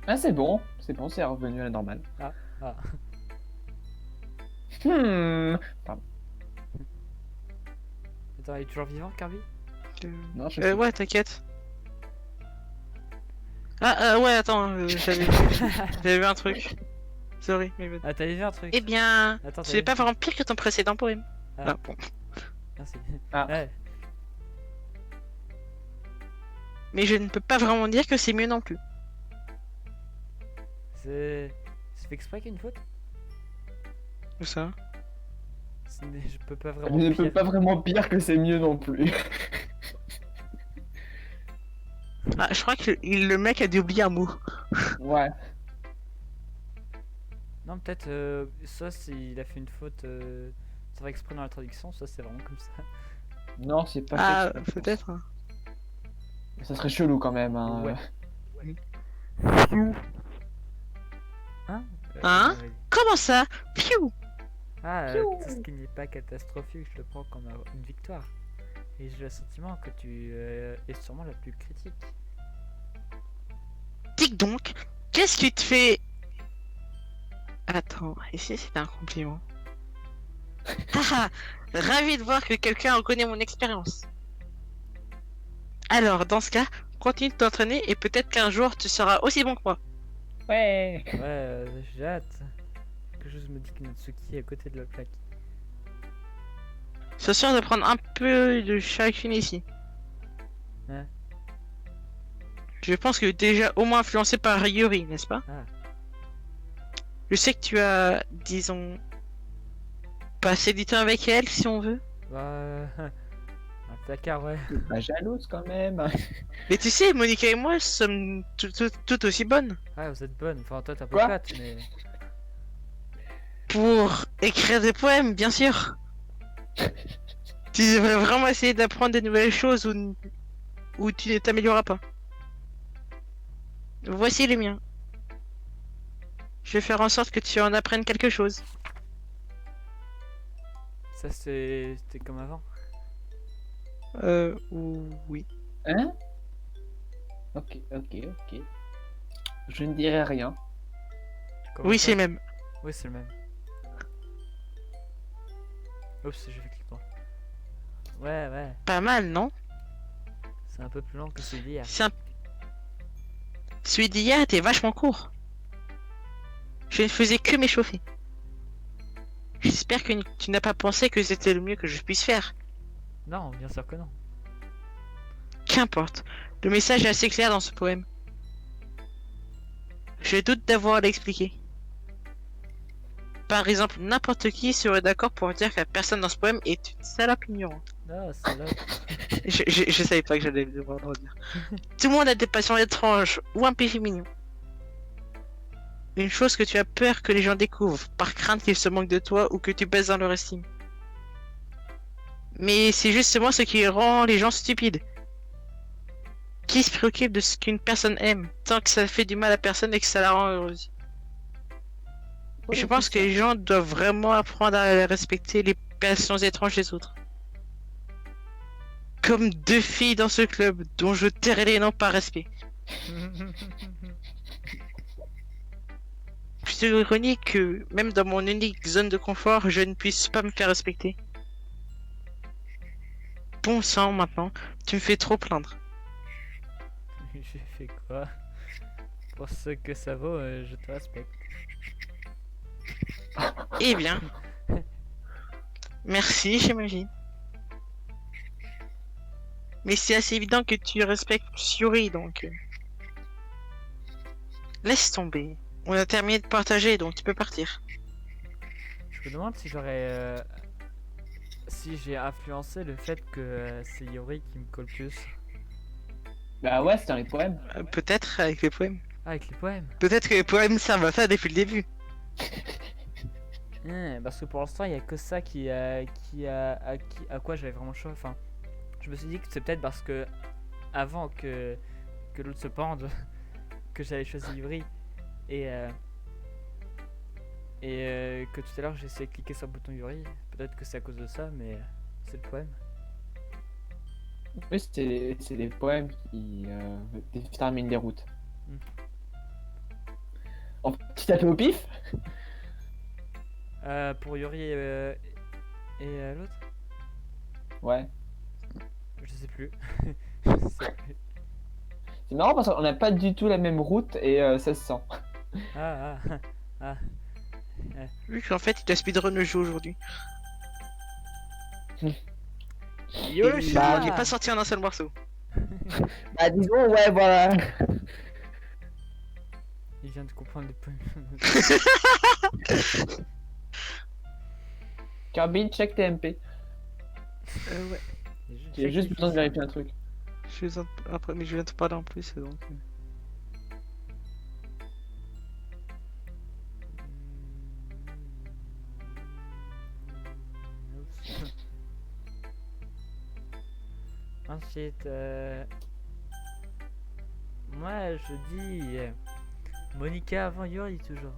Ah, c'est bon, c'est revenu à la normale. Ah. Hmm. Attends, il est toujours vivant, Kirby? Non, je sais. Ouais, t'inquiète. Ouais, attends, j'avais vu un truc. Sorry, mais Ah, t'avais vu un truc? Eh bien, Attends, c'est pas vu- vraiment pire que ton précédent poème. Ah. Ah, bon. Merci. Ah. Ouais. Mais je ne peux pas vraiment dire que c'est mieux non plus. C'est fait exprès qu'il y a une faute? Où ça? Je peux pas Je vraiment ne peux pire. pas vraiment pire que c'est mieux non plus. Ah, je crois que le mec a dû oublier un mot. Ouais. Non, peut-être, soit s'il a fait une faute, ça va exprès dans la traduction, soit c'est vraiment comme ça. Non, c'est pas Ah, fait exprès. peut-être. Hein. Ça serait chelou quand même. Hein. Ouais. Hein? Hein? Comment ça? Piou! Ah, tout ce qui n'est pas catastrophique, je le prends comme une victoire. Et j'ai le sentiment que tu es sûrement la plus critique. Dites donc, qu'est-ce qui te fait... Attends, et si c'était un compliment? Haha, ravi de voir que quelqu'un reconnaît mon expérience. Alors, dans ce cas, continue de t'entraîner et peut-être qu'un jour tu seras aussi bon que moi. Ouais. Ouais, j'ai hâte. Quelque chose me dit que Natsuki est à côté de la plaque. Sois sûr de prendre un peu de chacune ici. Ouais. Je pense que déjà au moins influencé par Yuri, n'est-ce pas? Ah. Je sais que tu as, disons, passer du temps avec elle si on veut. Bah, un placard, ouais. Pas jalouse quand même. Mais tu sais, Monica et moi sommes tout aussi bonnes Ah, vous êtes bonne. Enfin, toi, t'es un peu Quoi plate, mais. pour écrire des poèmes, bien sûr. Tu devrais vraiment essayer d'apprendre de nouvelles choses où tu ne t'amélioreras pas. Voici les miens. Je vais faire en sorte que tu en apprennes quelque chose. Ça, c'était comme avant. Oui. Hein? Ok. Je ne dirai rien. Comment Oui, ça c'est le même. Oui, c'est le même. Oups, j'ai fait clic droit. Ouais. Pas mal, non? C'est un peu plus long que celui d'hier. C'est un... Celui d'hier était vachement court. Je ne faisais que m'échauffer. J'espère que tu n'as pas pensé que c'était le mieux que je puisse faire. Non, bien sûr que non. Qu'importe. Le message est assez clair dans ce poème. Je doute d'avoir à l'expliquer. Par exemple, n'importe qui serait d'accord pour dire que la personne dans ce poème est une salope ignorante. Ah, salope. Je savais pas que j'allais devoir le redire. Tout le monde a des passions étranges ou un péché mignon. Une chose que tu as peur que les gens découvrent, par crainte qu'ils se moquent de toi ou que tu baisses dans leur estime. Mais c'est justement ce qui rend les gens stupides. Qui se préoccupe de ce qu'une personne aime, tant que ça fait du mal à personne et que ça la rend heureuse. Je pense que les gens doivent vraiment apprendre à respecter les passions étranges des autres. Comme deux filles dans ce club, dont je tairai les noms par respect. Plutôt ironique que, même dans mon unique zone de confort, je ne puisse pas me faire respecter. Bon sang, maintenant, tu me fais trop plaindre. J'ai fait quoi? Pour ce que ça vaut, je te respecte. Eh bien. Merci, j'imagine. Mais c'est assez évident que tu respectes Yuri, donc... Laisse tomber. On a terminé de partager, donc tu peux partir. Je me demande si j'aurais. Si j'ai influencé le fait que c'est Yori qui me colle plus. Bah ouais, c'est dans les poèmes. Peut-être avec les poèmes. Ah, avec les poèmes. Peut-être que les poèmes servent à ça depuis le début. Parce que pour l'instant, il y a que ça à quoi j'avais vraiment chaud. Enfin, je me suis dit que c'est peut-être parce que avant que l'autre se pende, que j'avais choisi Ivry et que tout à l'heure j'ai essayé de cliquer sur le bouton Yuri. Peut-être que c'est à cause de ça, mais c'est le poème. Oui, c'est des poèmes qui déterminent des routes. Tu t'as fait au pif? Pour Yuri et l'autre, Ouais. je sais plus. Je sais plus. C'est marrant parce qu'on n'a pas du tout la même route et ça se sent. Ah. Vu qu'en fait, il a speedrun le jeu aujourd'hui. Yoshi. Bah, il est pas sorti en un seul morceau. Bah disons, ouais, voilà. Il vient de comprendre les poèmes. Kirby, check TMP. Ouais. J'ai juste besoin de vérifier un truc. Après, mais je viens de te parler en plus, donc... Ensuite, moi je dis Monica avant Yuri toujours.